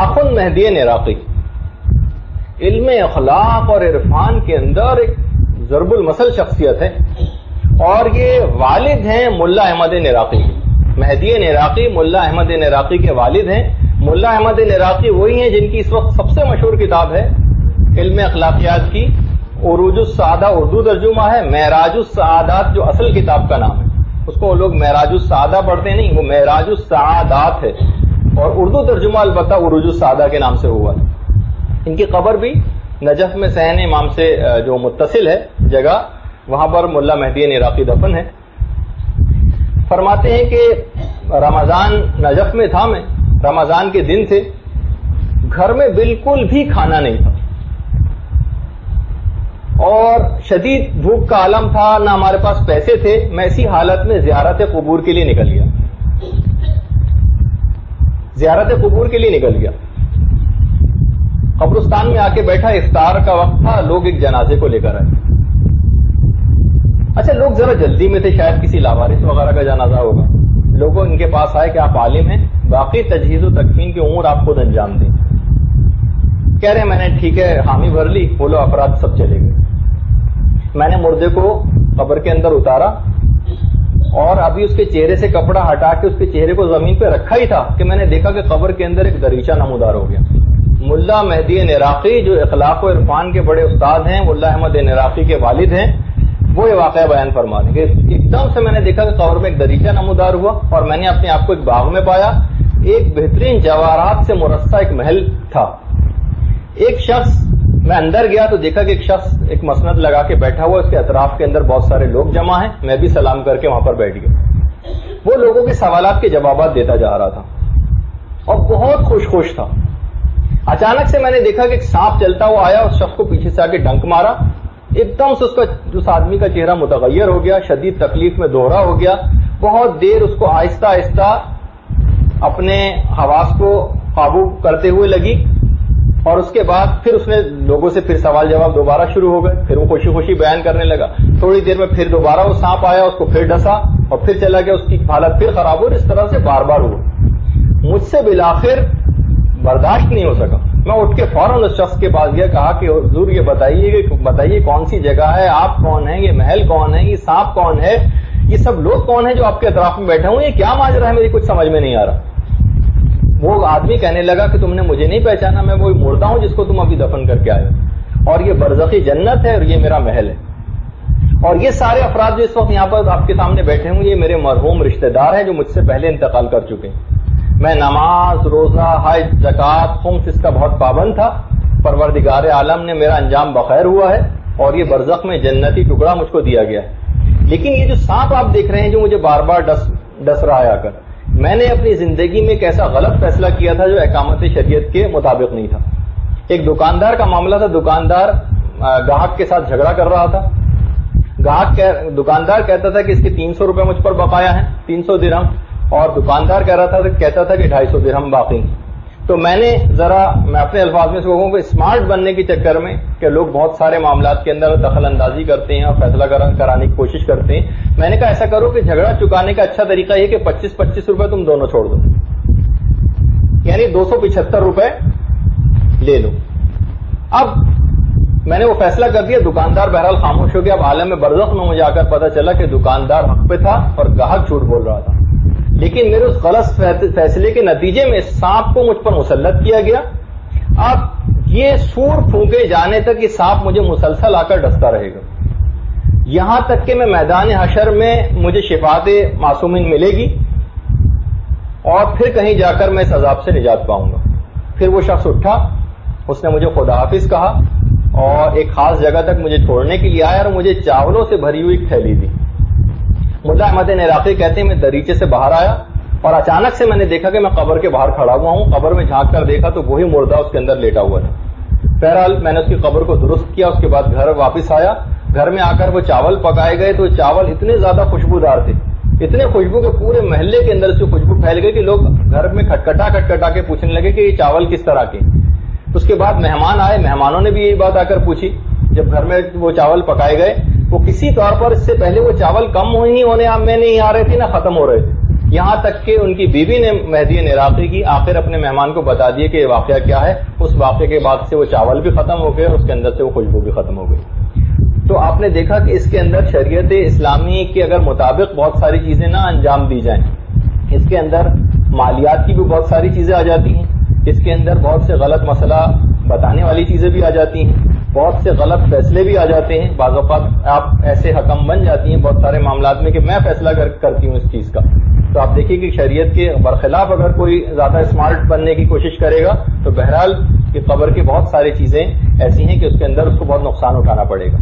آخوند مہدی عین عراقی علم اخلاق اور عرفان کے اندر ایک ضرب المثل شخصیت ہے، اور یہ والد ہیں ملا احمد عین عراقی کے. مہدی عین عراقی ملا احمد عین عراقی کے والد ہیں. ملا احمد عین عراقی وہی ہیں جن کی اس وقت سب سے مشہور کتاب ہے علم اخلاقیات کی، عروج السعادہ اردو ترجمہ ہے، معراج السعادات جو اصل کتاب کا نام ہے، اس کو لوگ معراج السعادہ پڑھتے نہیں، وہ معراج السعادات ہے، اور اردو ترجمہ البتہ عروج السعادہ کے نام سے ہوا ہے. ان کی قبر بھی نجف میں صحن امام سے جو متصل ہے جگہ، وہاں پر ملا مہدی عین عراقی دفن ہے. فرماتے ہیں کہ رمضان نجف میں تھا، میں رمضان کے دن تھے، گھر میں بالکل بھی کھانا نہیں تھا اور شدید بھوک کا عالم تھا، نہ ہمارے پاس پیسے تھے. میں اسی حالت میں زیارت قبور کے لیے نکل گیا، زیارت قبور کے لیے نکل گیا. قبرستان میں آ کے بیٹھا، افطار کا وقت تھا، لوگ ایک جنازے کو لے کر آئے. اچھا لوگ ذرا جلدی میں تھے، شاید کسی لاوارث وغیرہ کا جنازہ ہوگا. لوگوں ان کے پاس آئے کہ آپ عالم ہیں، باقی تجہیز و تکفین کی امور آپ خود انجام دیں. کہہ رہے میں نے ٹھیک ہے حامی بھر لی، بولو افراد سب چلے گئے. میں نے مردے کو قبر کے اندر اتارا اور ابھی اس کے چہرے سے کپڑا ہٹا کے اس کے چہرے کو زمین پہ رکھا ہی تھا کہ میں نے دیکھا کہ قبر کے اندر ایک دریچہ نمودار ہو گیا. ملا مہدی عین عراقی جو اخلاق و عرفان کے بڑے استاد ہیں، ملا احمد عین عراقی کے والد ہیں، وہ یہ واقعہ بیان فرما دیں کہ ایک دم سے میں نے دیکھا کہ قبر میں ایک دریچہ نمودار ہوا اور میں نے اپنے آپ کو ایک باغ میں پایا. ایک بہترین جواہرات سے مرصع ایک محل تھا. ایک شخص، میں اندر گیا تو دیکھا کہ ایک شخص ایک مسند لگا کے بیٹھا ہوا، اس کے اطراف کے اندر بہت سارے لوگ جمع ہیں. میں بھی سلام کر کے وہاں پر بیٹھ گیا. وہ لوگوں کے سوالات کے جوابات دیتا جا رہا تھا اور بہت خوش تھا. اچانک سے میں نے دیکھا کہ ایک سانپ چلتا ہوا آیا، اس شخص کو پیچھے سے آ کے ڈنک مارا. ایک دم سے اس آدمی کا چہرہ متغیر ہو گیا، شدید تکلیف میں دوہرا ہو گیا. بہت دیر اس کو آہستہ آہستہ اپنے حواس کو قابو کرتے ہوئے لگی اور اس کے بعد پھر اس نے لوگوں سے پھر سوال جواب دوبارہ شروع ہو گئے. پھر وہ خوشی خوشی بیان کرنے لگا. تھوڑی دیر میں پھر دوبارہ وہ سانپ آیا، اس کو پھر ڈسا اور پھر چلا گیا. اس کی حالت پھر خراب ہو. اس طرح سے بار بار ہوا. مجھ سے بالآخر برداشت نہیں ہو سکا. میں اٹھ کے فوراً اس شخص کے پاس گیا، کہا کہ حضور یہ بتائیے کون سی جگہ ہے، آپ کون ہیں، یہ محل کون ہے، یہ سانپ کون ہے، یہ سب لوگ کون ہیں جو آپ کے اطراف میں بیٹھے ہوئے، یہ کیا ماجرا ہے، میری کچھ سمجھ میں نہیں آ رہا. وہ آدمی کہنے لگا کہ تم نے مجھے نہیں پہچانا، میں وہی مردہ ہوں جس کو تم ابھی دفن کر کے آئے ہو، اور یہ برزخی جنت ہے اور یہ میرا محل ہے. اور یہ سارے افراد جو اس وقت یہاں پر آپ کے سامنے بیٹھے ہوں، یہ میرے مرحوم رشتہ دار ہیں جو مجھ سے پہلے انتقال کر چکے ہیں. میں نماز، روزہ، حج، زکوٰۃ، خمس اس کا بہت پابند تھا. پروردگار عالم نے میرا انجام بخیر ہوا ہے اور یہ برزخ میں جنتی ٹکڑا مجھ کو دیا گیا ہے. لیکن یہ جو سانپ آپ دیکھ رہے ہیں جو مجھے بار بار ڈس رہا ہے آ کر، میں نے اپنی زندگی میں ایک ایسا غلط فیصلہ کیا تھا جو اقامت شریعت کے مطابق نہیں تھا. ایک دکاندار کا معاملہ تھا. دکاندار گاہک کے ساتھ جھگڑا کر رہا تھا. دکاندار کہتا تھا کہ اس کے 300 روپے مجھ پر بقایا ہیں، 300 درہم، اور دکاندار کہتا تھا کہ 250 درہم باقی. تو میں اپنے الفاظ میں کہوں کہ اسمارٹ بننے کے چکر میں کہ لوگ بہت سارے معاملات کے اندر دخل اندازی کرتے ہیں اور فیصلہ کرانے کی کوشش کرتے ہیں، میں نے کہا ایسا کرو کہ جھگڑا چکانے کا اچھا طریقہ یہ کہ 25 روپے تم دونوں چھوڑ دو، یعنی 275 روپے لے لو. اب میں نے وہ فیصلہ کر دیا. دکاندار بہرحال خاموش ہو گیا. اب عالم برزخ میں مجھے آ کر پتا چلا کہ دکاندار حق پہ تھا اور گاہک جھوٹ بول رہا تھا. لیکن میرے اس غلط فیصلے کے نتیجے میں سانپ کو مجھ پر مسلط کیا گیا. اب یہ سور پھونکے جانے تک یہ سانپ مجھے مسلسل آ کر ڈستا رہے گا، یہاں تک کہ میں میدان حشر میں مجھے شفاعت معصومین ملے گی اور پھر کہیں جا کر میں اس عذاب سے نجات پاؤں گا. پھر وہ شخص اٹھا، اس نے مجھے خدا حافظ کہا اور ایک خاص جگہ تک مجھے چھوڑنے کے لیے آیا اور مجھے چاولوں سے بھری ہوئی تھیلی دی. ملا احمد عین عراقی کہتے ہیں میں دریچے سے باہر آیا اور اچانک سے میں نے دیکھا کہ میں قبر کے باہر کھڑا ہوا ہوں. قبر میں جھانک کر دیکھا تو وہی مردہ اس کے اندر لیٹا ہوا تھا. بہرحال میں نے اس کی قبر کو درست کیا. اس کے بعد گھر واپس آیا. گھر میں آ کر وہ چاول پکائے گئے تو چاول اتنے زیادہ خوشبودار تھے، اتنے خوشبو کے پورے محلے کے اندر سے خوشبو پھیل گئی کہ لوگ گھر میں کھٹکھٹا کے پوچھنے لگے کہ یہ چاول کس طرح کے. اس کے بعد مہمان آئے، مہمانوں نے بھی یہی بات آ کر پوچھی. جب گھر میں وہ چاول پکائے گئے وہ کسی طور پر اس سے پہلے وہ چاول کم ہی ہونے میں نہیں آ رہے تھے نہ ختم ہو رہے تھے. یہاں تک کہ ان کی بیوی نے مہدی عراقی کی آخر اپنے مہمان کو بتا دیے کہ یہ واقعہ کیا ہے. اس واقعے کے بعد سے وہ چاول بھی ختم ہو گئے اور اس کے اندر سے وہ خوشبو بھی ختم ہو گئی. تو آپ نے دیکھا کہ اس کے اندر شریعت اسلامی کے اگر مطابق بہت ساری چیزیں نہ انجام دی جائیں, اس کے اندر مالیات کی بھی بہت ساری چیزیں آ جاتی ہیں, اس کے اندر بہت سے غلط مسئلہ بتانے والی چیزیں بھی آ جاتی ہیں, بہت سے غلط فیصلے بھی آ جاتے ہیں. بعض اوقات آپ ایسے حکم بن جاتی ہیں بہت سارے معاملات میں کہ میں فیصلہ کرتی ہوں اس چیز کا. تو آپ دیکھیے کہ شریعت کے برخلاف اگر کوئی زیادہ اسمارٹ بننے کی کوشش کرے گا تو بہرحال کہ قبر کی بہت ساری چیزیں ایسی ہیں کہ اس کے اندر اس کو بہت نقصان اٹھانا پڑے گا.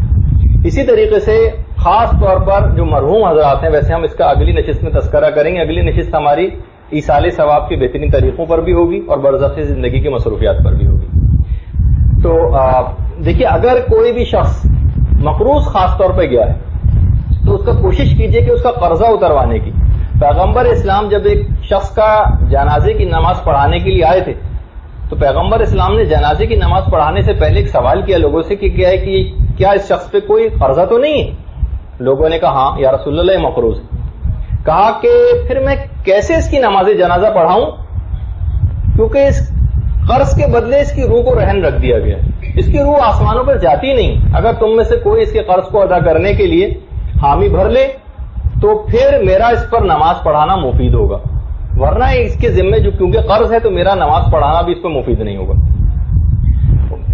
اسی طریقے سے خاص طور پر جو مرحوم حضرات ہیں, ویسے ہم اس کا اگلی نشست میں تذکرہ کریں گے. اگلی نشست ہماری ایصال ثواب کے بہترین طریقوں پر بھی ہوگی اور برزخی زندگی کی مصروفیات پر بھی ہوگی. تو دیکھیے, اگر کوئی بھی شخص مقروض خاص طور پہ گیا ہے تو اس کا کوشش کیجئے کہ اس کا قرضہ اتروانے کی. پیغمبر اسلام جب ایک شخص کا جنازے کی نماز پڑھانے کے لیے آئے تھے تو پیغمبر اسلام نے جنازے کی نماز پڑھانے سے پہلے ایک سوال کیا لوگوں سے کہ کیا اس شخص پہ کوئی قرضہ تو نہیں ہے؟ لوگوں نے کہا ہاں یا رسول اللہ, یہ مقروض ہے. کہا کہ پھر میں کیسے اس کی نماز جنازہ پڑھاؤں, کیونکہ اس قرض کے بدلے اس کی روح کو رہن رکھ دیا گیا, اس کی روح آسمانوں پر جاتی نہیں. اگر تم میں سے کوئی اس کے قرض کو ادا کرنے کے لیے حامی بھر لے تو پھر میرا اس پر نماز پڑھانا مفید ہوگا, ورنہ اس کے ذمے جو کیونکہ قرض ہے تو میرا نماز پڑھانا بھی اس پر مفید نہیں ہوگا.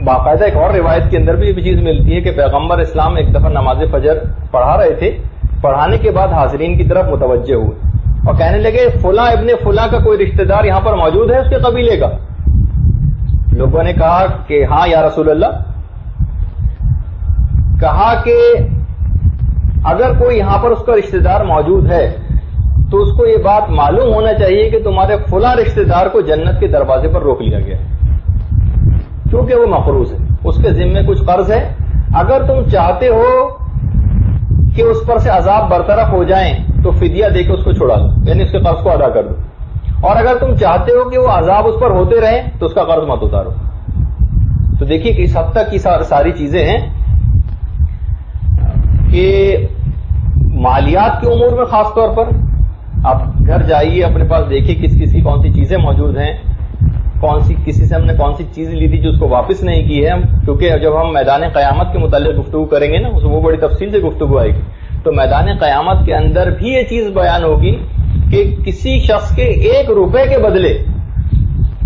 باقاعدہ ایک اور روایت کے اندر بھی یہ چیز ملتی ہے کہ پیغمبر اسلام ایک دفعہ نماز فجر پڑھا رہے تھے. پڑھانے کے بعد حاضرین کی طرف متوجہ ہوئے اور کہنے لگے فلاں ابن فلاں کا کوئی رشتہ دار یہاں پر موجود ہے اس کے قبیلے کا؟ لوگوں نے کہا کہ ہاں یا رسول اللہ. کہا کہ اگر کوئی یہاں پر اس کا رشتہ دار موجود ہے تو اس کو یہ بات معلوم ہونا چاہیے کہ تمہارے فلاں رشتہ دار کو جنت کے دروازے پر روک لیا گیا کیونکہ وہ مقروض ہے, اس کے ذمے کچھ قرض ہے. اگر تم چاہتے ہو کہ اس پر سے عذاب برطرف ہو جائیں تو فدیہ دے کے اس کو چھڑا دو, یعنی اس کے قرض کو ادا کر دو. اور اگر تم چاہتے ہو کہ وہ عذاب اس پر ہوتے رہیں تو اس کا قرض مت اتارو. تو دیکھیے کہ اس حد تک کی ساری چیزیں ہیں کہ مالیات کے امور میں خاص طور پر آپ گھر جائیے, اپنے پاس دیکھیے کس کی کون سی چیزیں موجود ہیں, کسی سے ہم نے کون سی چیز لی تھی جو اس کو واپس نہیں کی ہے. کیونکہ جب ہم میدان قیامت کے متعلق گفتگو کریں گے نا, وہ بڑی تفصیل سے گفتگو آئے گی, تو میدان قیامت کے اندر بھی یہ چیز بیان ہوگی کہ کسی شخص کے 1 روپے کے بدلے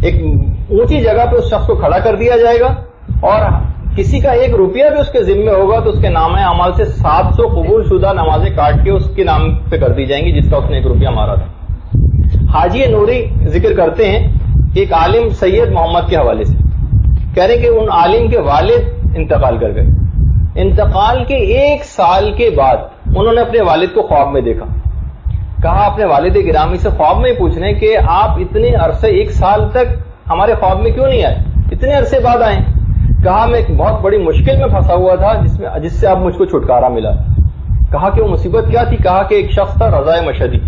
ایک اونچی جگہ پہ اس شخص کو کھڑا کر دیا جائے گا اور کسی کا 1 روپیہ بھی اس کے ذمے ہوگا تو اس کے نام اعمال سے 700 قبول شدہ نمازیں کاٹ کے اس کے نام پہ کر دی جائیں گی جس کا اس نے 1 روپیہ مارا تھا. حاجی نوری ذکر کرتے ہیں ایک عالم سید محمد کے حوالے سے, کہہ رہے کہ ان عالم کے والد انتقال کر گئے. انتقال کے 1 سال کے بعد انہوں نے اپنے والد کو خواب میں دیکھا. کہا اپنے والد گرامی سے خواب میں پوچھ رہے ہیں کہ آپ اتنے عرصے 1 سال تک ہمارے خواب میں کیوں نہیں آئے, اتنے عرصے بعد آئے؟ کہا میں ایک بہت بڑی مشکل میں پھنسا ہوا تھا جس سے اب مجھ کو چھٹکارا ملا. کہا کہ وہ مصیبت کیا تھی؟ کہا کہ ایک شخص تھا رضا مشہدی,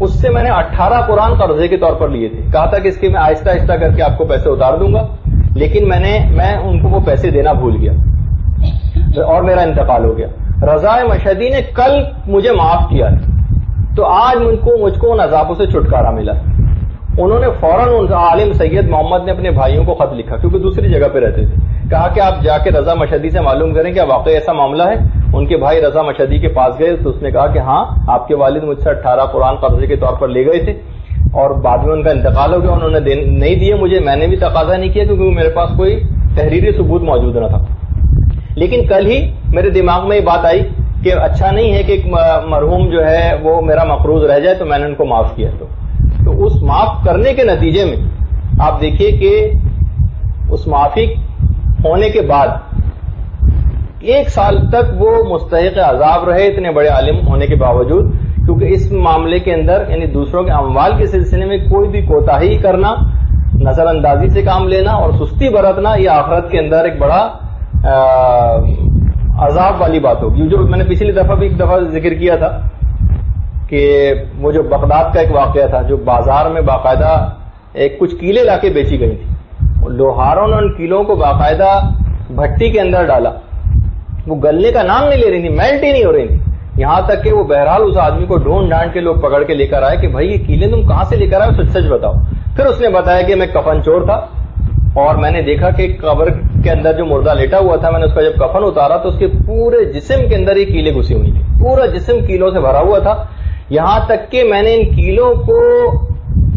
اس سے میں نے 18 قرآن قرضے کے طور پر لیے تھے. کہا تھا کہ اس کے میں آہستہ آہستہ کر کے آپ کو پیسے اتار دوں گا, لیکن میں ان کو وہ پیسے دینا بھول گیا اور میرا انتقال ہو گیا. رضا مشہدی نے کل مجھے معاف کیا تو آج مجھ کو ان عذابوں سے چھٹکارا ملا. انہوں نے فوراً عالم سید محمد نے اپنے بھائیوں کو خط لکھا کیونکہ دوسری جگہ پہ رہتے تھے. کہا کہ آپ جا کے رضا مشہدی سے معلوم کریں کہ واقعی ایسا معاملہ ہے. ان کے بھائی رضا مشہدی کے پاس گئے تو اس نے کہا کہ ہاں آپ کے والد مجھ سے 18 قرآن قرضے کے طور پر لے گئے تھے اور بعد میں ان کا انتقال ہو گیا, انہوں نے نہیں دیے مجھے, میں نے بھی تقاضا نہیں کیا کیونکہ میرے پاس کوئی تحریری ثبوت موجود نہ تھا. لیکن کل ہی میرے دماغ میں یہ بات آئی کہ اچھا نہیں ہے کہ ایک مرحوم جو ہے وہ میرا مقروض رہ جائے, تو میں نے ان کو معاف کیا. تو اس معاف کرنے کے نتیجے میں آپ دیکھیے کہ اس معافی ہونے کے بعد 1 سال تک وہ مستحق عذاب رہے, اتنے بڑے عالم ہونے کے باوجود, کیونکہ اس معاملے کے اندر یعنی دوسروں کے اموال کے سلسلے میں کوئی بھی کوتاہی کرنا, نظر اندازی سے کام لینا اور سستی برتنا, یہ آخرت کے اندر ایک بڑا عذاب والی بات ہوگی. جو میں نے پچھلی دفعہ بھی ایک دفعہ ذکر کیا تھا کہ وہ جو بغداد کا ایک واقعہ تھا, جو بازار میں باقاعدہ کچھ کیلیں لا کے بیچی گئی تھی, لوہاروں نے ان کیلوں کو باقاعدہ بھٹی کے اندر ڈالا, وہ گلنے کا نام نہیں لے رہی تھی, میلٹ ہی نہیں ہو رہی تھی. یہاں تک کہ وہ بہرحال اس آدمی کو ڈھونڈ ڈھانڈ کے لوگ پکڑ کے لے کر آئے کہ بھائی یہ کیلیں تم کہاں سے لے کر آئے، سچ سچ بتاؤ. پھر اس نے بتایا کہ میں کفن چور تھا اور میں نے دیکھا کہ قبر کے اندر جو مردہ لیٹا ہوا تھا، میں نے اس کا جب کفن اتارا تو اس کے پورے جسم کے اندر یہ کیلیں گھسی ہوئی تھی، پورا جسم کیلوں سے بھرا ہوا تھا. یہاں تک کہ میں نے ان کیلوں کو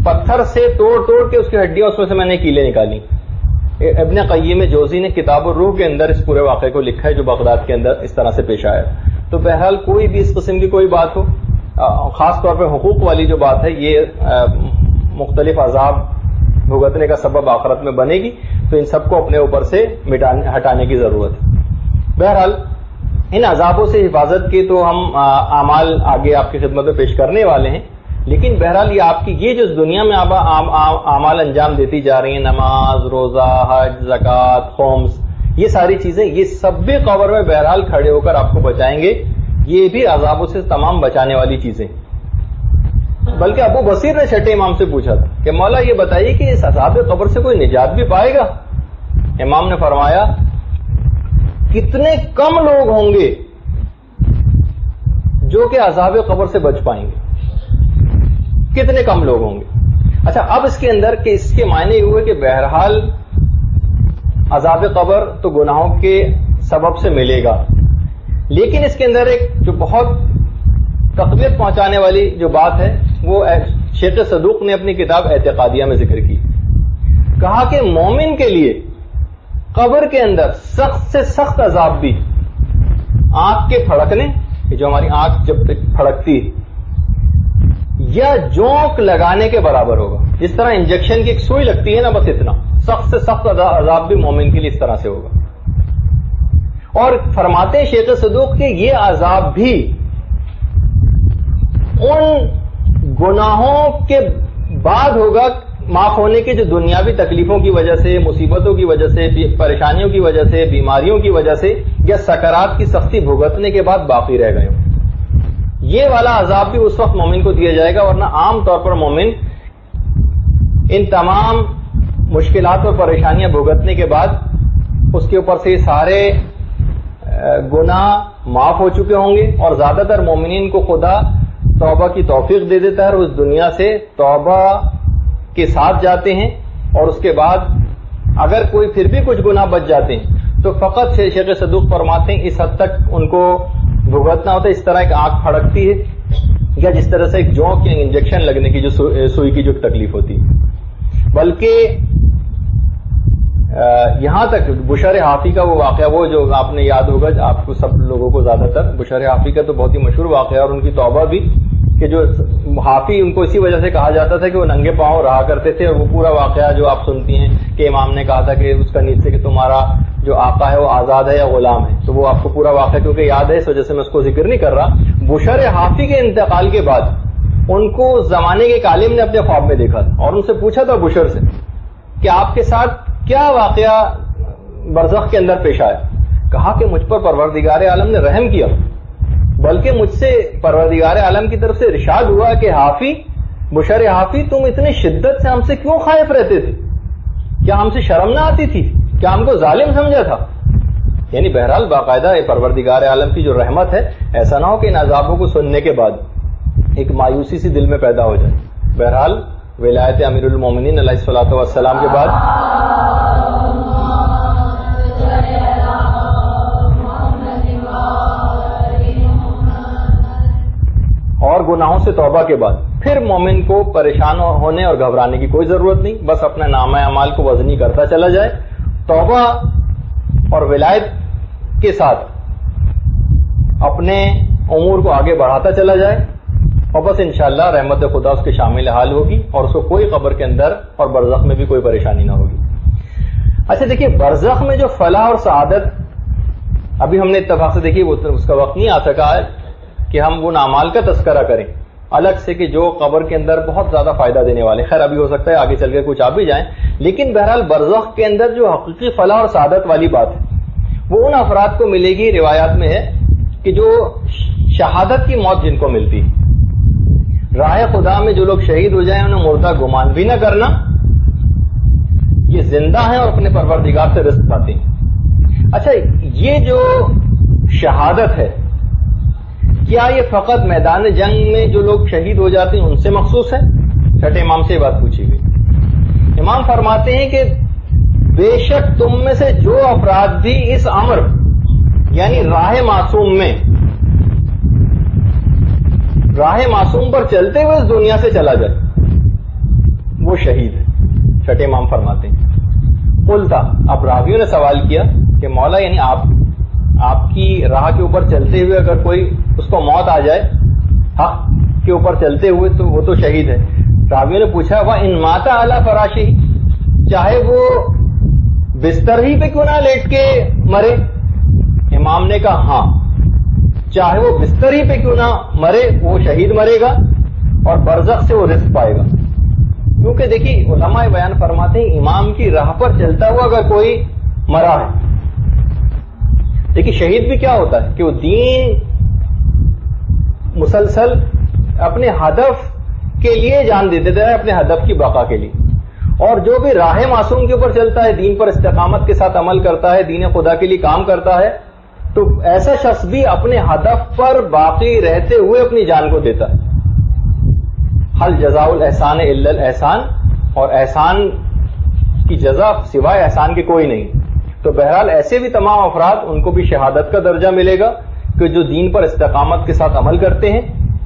پتھر سے توڑ توڑ کے اس کی ہڈیاں اس میں سے میں نے کیلیں نکالی. ابن قیم جوزی نے کتاب الروح کے اندر اس پورے واقعے کو لکھا ہے جو بغداد کے اندر اس طرح سے پیش آیا. تو بہرحال کوئی بھی اس قسم کی کوئی بات ہو، خاص طور پہ حقوق والی جو بات ہے، یہ مختلف عذاب بھگتنے کا سبب آخرت میں بنے گی، تو ان سب کو اپنے اوپر سے ہٹانے کی ضرورت ہے. بہرحال ان عذابوں سے حفاظت کے تو ہم اعمال آگے آپ کی خدمت میں پیش کرنے والے ہیں، لیکن بہرحال یہ آپ کی یہ جو دنیا میں آپ اعمال انجام دیتی جا رہی ہیں، نماز، روزہ، حج، زکوٰۃ، خمس، یہ ساری چیزیں، یہ سب بھی قبر میں بہرحال کھڑے ہو کر آپ کو بچائیں گے. یہ بھی عذابوں سے تمام بچانے والی چیزیں. بلکہ ابو بصیر نے چھٹے امام سے پوچھا تھا کہ مولا یہ بتائیے کہ اس عذاب قبر سے کوئی نجات بھی پائے گا؟ امام نے فرمایا کتنے کم لوگ ہوں گے جو کہ عذاب قبر سے بچ پائیں گے، کتنے کم لوگ ہوں گے. اچھا، اب اس کے اندر کہ اس کے معنی یہ ہوئے کہ بہرحال عذاب قبر تو گناہوں کے سبب سے ملے گا، لیکن اس کے اندر ایک جو بہت تقویت پہنچانے والی جو بات ہے وہ شیخ صدوق نے اپنی کتاب اعتقادیہ میں ذکر کی. کہا کہ مومن کے لیے قبر کے اندر سخت سے سخت عذاب بھی آنکھ کے پھڑکنے، جو ہماری آنکھ جب پھڑکتی یا جونک لگانے کے برابر ہوگا. جس طرح انجیکشن کی ایک سوئی لگتی ہے نا، بس اتنا سخت سے سخت عذاب بھی مومن کے لیے اس طرح سے ہوگا. اور فرماتے ہیں شیخ صدوق کہ یہ عذاب بھی ان گناہوں کے بعد ہوگا معاف ہونے کے جو دنیاوی تکلیفوں کی وجہ سے، مصیبتوں کی وجہ سے، پریشانیوں کی وجہ سے، بیماریوں کی وجہ سے یا سکرات کی سختی بھگتنے کے بعد باقی رہ گئے ہوں. یہ والا عذاب بھی اس وقت مومن کو دیا جائے گا، ورنہ عام طور پر مومن ان تمام مشکلات اور پریشانیاں بھگتنے کے بعد اس کے اوپر سے سارے گناہ معاف ہو چکے ہوں گے. اور زیادہ تر مومنین کو خدا توبہ کی توفیق دے دیتا ہے اور اس دنیا سے توبہ کے ساتھ جاتے ہیں، اور اس کے بعد اگر کوئی پھر بھی کچھ گناہ بچ جاتے ہیں تو فقط شیخ صدوق فرماتے ہیں اس حد تک ان کو بھگتنا ہوتا ہے، اس طرح ایک آنکھ پھڑکتی ہے یا جس طرح سے ایک جونک یا انجیکشن لگنے کی جو سوئی کی جو تکلیف ہوتی ہے. بلکہ یہاں تک بشر حافی کا وہ واقعہ، وہ جو آپ نے یاد ہوگا آپ کو سب لوگوں کو، زیادہ تر بشر حافی کا تو بہت ہی مشہور واقعہ ہے، اور ان کی توبہ بھی کہ جو حافی ان کو اسی وجہ سے کہا جاتا تھا کہ وہ ننگے پاؤں رہا کرتے تھے. اور وہ پورا واقعہ جو آپ سنتی ہیں کہ امام نے کہا تھا کہ اس کا نیچے کہ تمہارا جو آقا ہے وہ آزاد ہے یا غلام ہے، تو وہ آپ کو پورا واقعہ کیونکہ یاد ہے اس وجہ سے میں اس کو ذکر نہیں کر رہا. بشر حافی کے انتقال کے بعد ان کو زمانے کے ایک عالم نے اپنے خواب میں دیکھا تھا اور ان سے پوچھا تھا بشر سے کہ آپ کے ساتھ کیا واقعہ برزخ کے اندر پیش آیا. کہا کہ مجھ پر پروردگار عالم نے رحم کیا، بلکہ مجھ سے پروردگار عالم کی طرف سے ارشاد ہوا کہ حافی، بشر حافی، تم اتنی شدت سے ہم سے کیوں خائف رہتے تھے؟ کیا ہم سے شرم نہ آتی تھی؟ کیا ہم کو ظالم سمجھا تھا؟ یعنی بہرحال باقاعدہ پروردگار عالم کی جو رحمت ہے، ایسا نہ ہو کہ ان عذابوں کو سننے کے بعد ایک مایوسی سی دل میں پیدا ہو جائے. بہرحال ولایت امیر المومنین علیہ الصلوۃ والسلام کے بعد اور گناہوں سے توبہ کے بعد پھر مومن کو پریشان ہونے اور گھبرانے کی کوئی ضرورت نہیں. بس اپنا نامہ اعمال کو وزنی کرتا چلا جائے، توبہ اور ولایت کے ساتھ اپنے امور کو آگے بڑھاتا چلا جائے، اور بس انشاءاللہ رحمت خدا اس کے شامل حال ہوگی اور اس کو کوئی قبر کے اندر اور برزخ میں بھی کوئی پریشانی نہ ہوگی. اچھا دیکھیے، برزخ میں جو فلاح اور سعادت، ابھی ہم نے اتفاق سے دیکھی، وہ اس کا وقت نہیں آ سکا ہے کہ ہم وہ اعمال کا تذکرہ کریں الگ سے کہ جو قبر کے اندر بہت زیادہ فائدہ دینے والے. خیر ابھی ہو سکتا ہے آگے چل کے کچھ آ بھی جائیں، لیکن بہرحال برزخ کے اندر جو حقیقی فلاح اور سعادت والی بات ہے وہ ان افراد کو ملے گی، روایات میں ہے کہ جو شہادت کی موت جن کو ملتی، راہ خدا میں جو لوگ شہید ہو جائیں انہیں مردہ گمان بھی نہ کرنا، یہ زندہ ہیں اور اپنے پروردگار سے رزق پاتے ہیں. اچھا، یہ جو شہادت ہے کیا یہ فقط میدان جنگ میں جو لوگ شہید ہو جاتے ہیں ان سے مخصوص ہے؟ چھٹے امام سے یہ بات پوچھی گئی۔ امام فرماتے ہیں کہ بے شک تم میں سے جو افراد بھی اس امر یعنی راہ معصوم پر چلتے ہوئے اس دنیا سے چلا جائے وہ شہید ہے۔ چھٹے امام فرماتے ہیں قلتا، اب راویوں نے سوال کیا کہ مولا یعنی آپ کی راہ کے اوپر چلتے ہوئے اگر کوئی اس کو موت آ جائے حق کے اوپر چلتے ہوئے تو وہ تو شہید ہے۔ راویوں نے پوچھا وہ ان ماتا علی فراشی، چاہے وہ بستر ہی پہ کیوں نہ لیٹ کے مرے؟ امام نے کہا ہاں، چاہے وہ بستر ہی پہ کیوں نہ مرے وہ شہید مرے گا اور برزخ سے وہ رزق پائے گا۔ کیونکہ دیکھیے علماء بیان فرماتے ہیں امام کی راہ پر چلتا ہوا اگر کوئی مرا ہے، دیکھیے شہید بھی کیا ہوتا ہے کہ وہ دین مسلسل اپنے ہدف کے لیے جان دے دیتا ہے، اپنے ہدف کی بقا کے لیے۔ اور جو بھی راہ معصوم کے اوپر چلتا ہے، دین پر استقامت کے ساتھ عمل کرتا ہے، دین خدا کے لیے کام کرتا ہے، تو ایسا شخص بھی اپنے ہدف پر باقی رہتے ہوئے اپنی جان کو دیتا ہے۔ حل جزاء الاحسان الا الاحسان، اور احسان کی جزا سوائے احسان کی کوئی نہیں۔ تو بہرحال ایسے بھی تمام افراد ان کو بھی شہادت کا درجہ ملے گا کہ جو دین پر استقامت کے ساتھ عمل کرتے ہیں،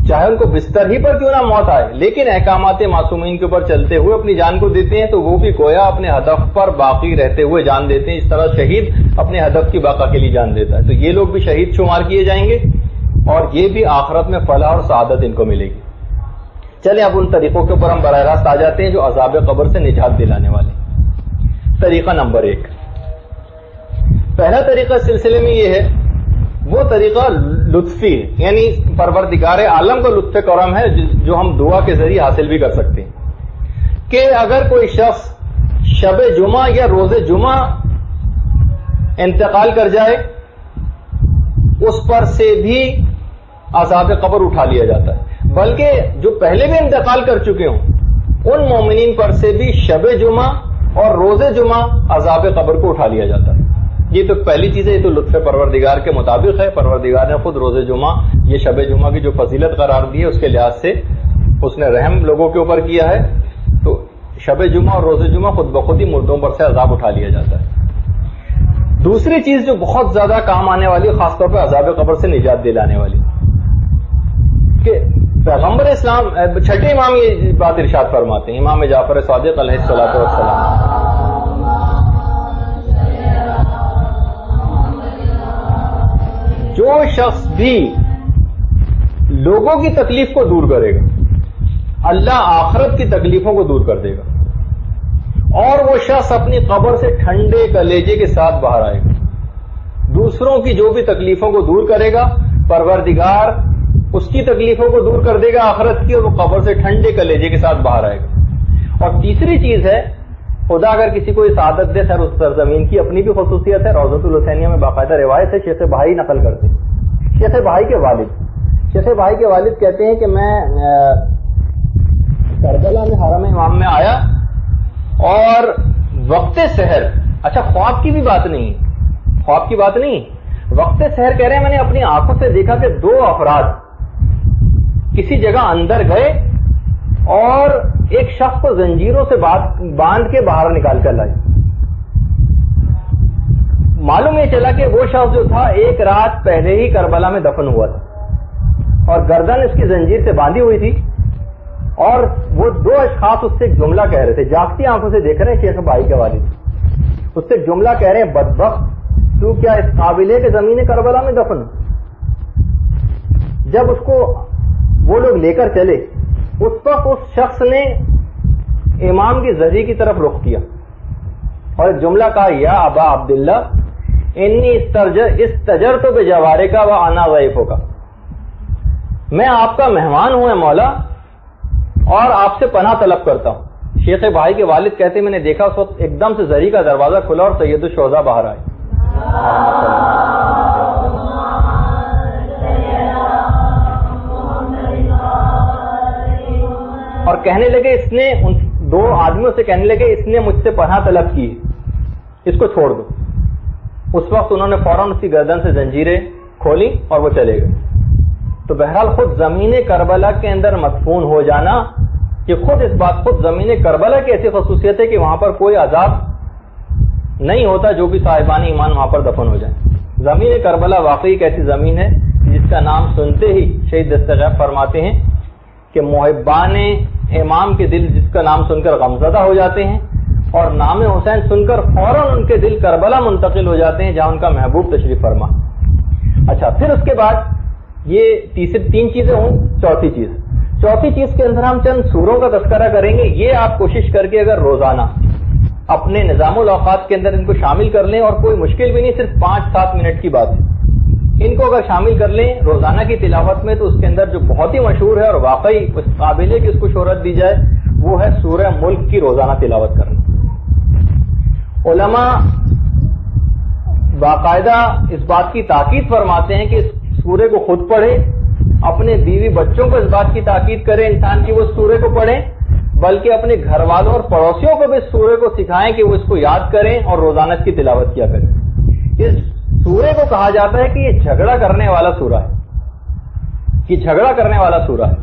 چاہے ان کو بستر ہی پر کیوں نہ موت آئے لیکن احکامات معصومین کے اوپر چلتے ہوئے اپنی جان کو دیتے ہیں، تو وہ بھی گویا اپنے ہدف پر باقی رہتے ہوئے جان دیتے ہیں، اس طرح شہید اپنے ہدف کی بقا کے لیے جان دیتا ہے۔ تو یہ لوگ بھی شہید شمار کیے جائیں گے اور یہ بھی آخرت میں فلاح اور سعادت ان کو ملے گی۔ چلیں اب ان طریقوں کے اوپر ہم براہ راست آ جاتے ہیں جو عذاب قبر سے نجات دلانے والے۔ طریقہ نمبر 1، پہلا طریقہ اس سلسلے میں یہ ہے، وہ طریقہ لطفی ہے، یعنی پروردگار عالم کا لطف کرم ہے جو ہم دعا کے ذریعے حاصل بھی کر سکتے ہیں، کہ اگر کوئی شخص شب جمعہ یا روز جمعہ انتقال کر جائے اس پر سے بھی عذاب قبر اٹھا لیا جاتا ہے، بلکہ جو پہلے بھی انتقال کر چکے ہوں ان مومنین پر سے بھی شب جمعہ اور روز جمعہ عذاب قبر کو اٹھا لیا جاتا ہے۔ یہ تو پہلی چیز ہے، یہ تو لطف پروردگار کے مطابق ہے۔ پروردگار نے خود روز جمعہ یہ شب جمعہ کی جو فضیلت قرار دی ہے اس کے لحاظ سے اس نے رحم لوگوں کے اوپر کیا ہے، تو شب جمعہ اور روز جمعہ خود بخود ہی مردوں پر سے عذاب اٹھا لیا جاتا ہے۔ دوسری چیز جو بہت زیادہ کام آنے والی، خاص طور پہ عذاب قبر سے نجات دلانے والی، کہ پیغمبر اسلام چھٹے امام یہ بات ارشاد فرماتے ہیں، امام جعفر صادق علیہ الصلوۃ والسلام، جو شخص بھی لوگوں کی تکلیف کو دور کرے گا اللہ آخرت کی تکلیفوں کو دور کر دے گا، اور وہ شخص اپنی قبر سے ٹھنڈے کلیجے کے ساتھ باہر آئے گا۔ دوسروں کی جو بھی تکلیفوں کو دور کرے گا پروردگار اس کی تکلیفوں کو دور کر دے گا آخرت کی، اور وہ قبر سے ٹھنڈے کلیجے کے ساتھ باہر آئے گا۔ اور تیسری چیز ہے، خدا اگر کسی کو اس عادت دے، خیر اس سرزمین کی اپنی بھی خصوصیت ہے، روضۃ الحسینیہ میں باقاعدہ روایت ہے، شیخ بھائی نقل کرتے ہیں، شیخ بھائی کے والد کہتے ہیں کہ میں کربلا میں حرم امام میں آیا اور وقت سحر، اچھا خواب کی بات نہیں، وقت سحر کہہ رہے ہیں میں نے اپنی آنکھوں سے دیکھا کہ 2 افراد کسی جگہ اندر گئے اور ایک شخص کو زنجیروں سے باندھ کے باہر نکال کر لائے۔ معلوم یہ چلا کہ وہ شخص جو تھا ایک رات پہلے ہی کربلا میں دفن ہوا تھا اور گردن اس کی زنجیر سے باندھی ہوئی تھی، اور وہ 2 اشخاص اس سے ایک جملہ کہہ رہے تھے، جاگتی آنکھوں سے دیکھ رہے ہیں شیخ بھائی کے والد، اس سے ایک جملہ کہہ رہے ہیں، بدبخت تو کیا اس قابل ہے کہ زمین کربلا میں دفن؟ جب اس کو وہ لوگ لے کر چلے اس وقت اس شخص نے امام کی زری کی طرف رخ کیا اور ایک جملہ کہا، یا ابا عبداللہ انی استجرت بجوارک وانا ضیفک، میں آپ کا مہمان ہوں مولا اور آپ سے پناہ طلب کرتا ہوں۔ شیخ بھائی کے والد کہتے میں نے دیکھا اس وقت ایک دم سے زری کا دروازہ کھلا اور سید الشہداء باہر آئے، اور کہنے لگے، اس نے ان 2 آدمیوں سے کہنے لگے اس نے مجھ سے پناہ طلب کی، اس کو چھوڑ دو۔ اس وقت انہوں نے فوراً اس کی گردن سے زنجیریں کھولی اور وہ چلے گئے۔ تو بہرحال خود زمین کربلا کے اندر مدفون ہو جانا، کہ خود اس بات، خود زمین کربلا کی ایسی خصوصیت ہے کہ وہاں پر کوئی عذاب نہیں ہوتا جو بھی صاحبان ایمان وہاں پر دفن ہو جائیں۔ زمین کربلا واقعی ایک ایسی زمین ہے جس کا نام سنتے ہی شہید دست غیب فرماتے ہیں کہ محبان امام کے دل جس کا نام سن کر غمزدہ ہو جاتے ہیں، اور نام حسین سن کر فوراً ان کے دل کربلا منتقل ہو جاتے ہیں جہاں ان کا محبوب تشریف فرما۔ اچھا، پھر اس کے بعد یہ تین چیزیں ہوں۔ چوتھی چیز کے اندر ہم چند سوروں کا تذکرہ کریں گے۔ یہ آپ کوشش کر کے اگر روزانہ اپنے نظام الاوقات کے اندر ان کو شامل کر لیں، اور کوئی مشکل بھی نہیں، صرف 5-7 منٹ کی بات ہے، ان کو اگر شامل کر لیں روزانہ کی تلاوت میں، تو اس کے اندر جو بہت ہی مشہور ہے اور واقعی اس قابل ہے کہ اس کو شہرت دی جائے، وہ ہے سورہ ملک کی روزانہ تلاوت کرنا۔ علماء باقاعدہ اس بات کی تاکید فرماتے ہیں کہ اس سورے کو خود پڑھے، اپنے بیوی بچوں کو اس بات کی تاکید کرے انسان کی وہ سورے کو پڑھیں، بلکہ اپنے گھر والوں اور پڑوسیوں کو بھی اس سورے کو سکھائیں کہ وہ اس کو یاد کریں اور روزانہ اس کی تلاوت کیا کریں۔ اس سورے کو کہا جاتا ہے کہ یہ جھگڑا کرنے والا سورہ ہے، یہ جھگڑا کرنے والا سورہ ہے۔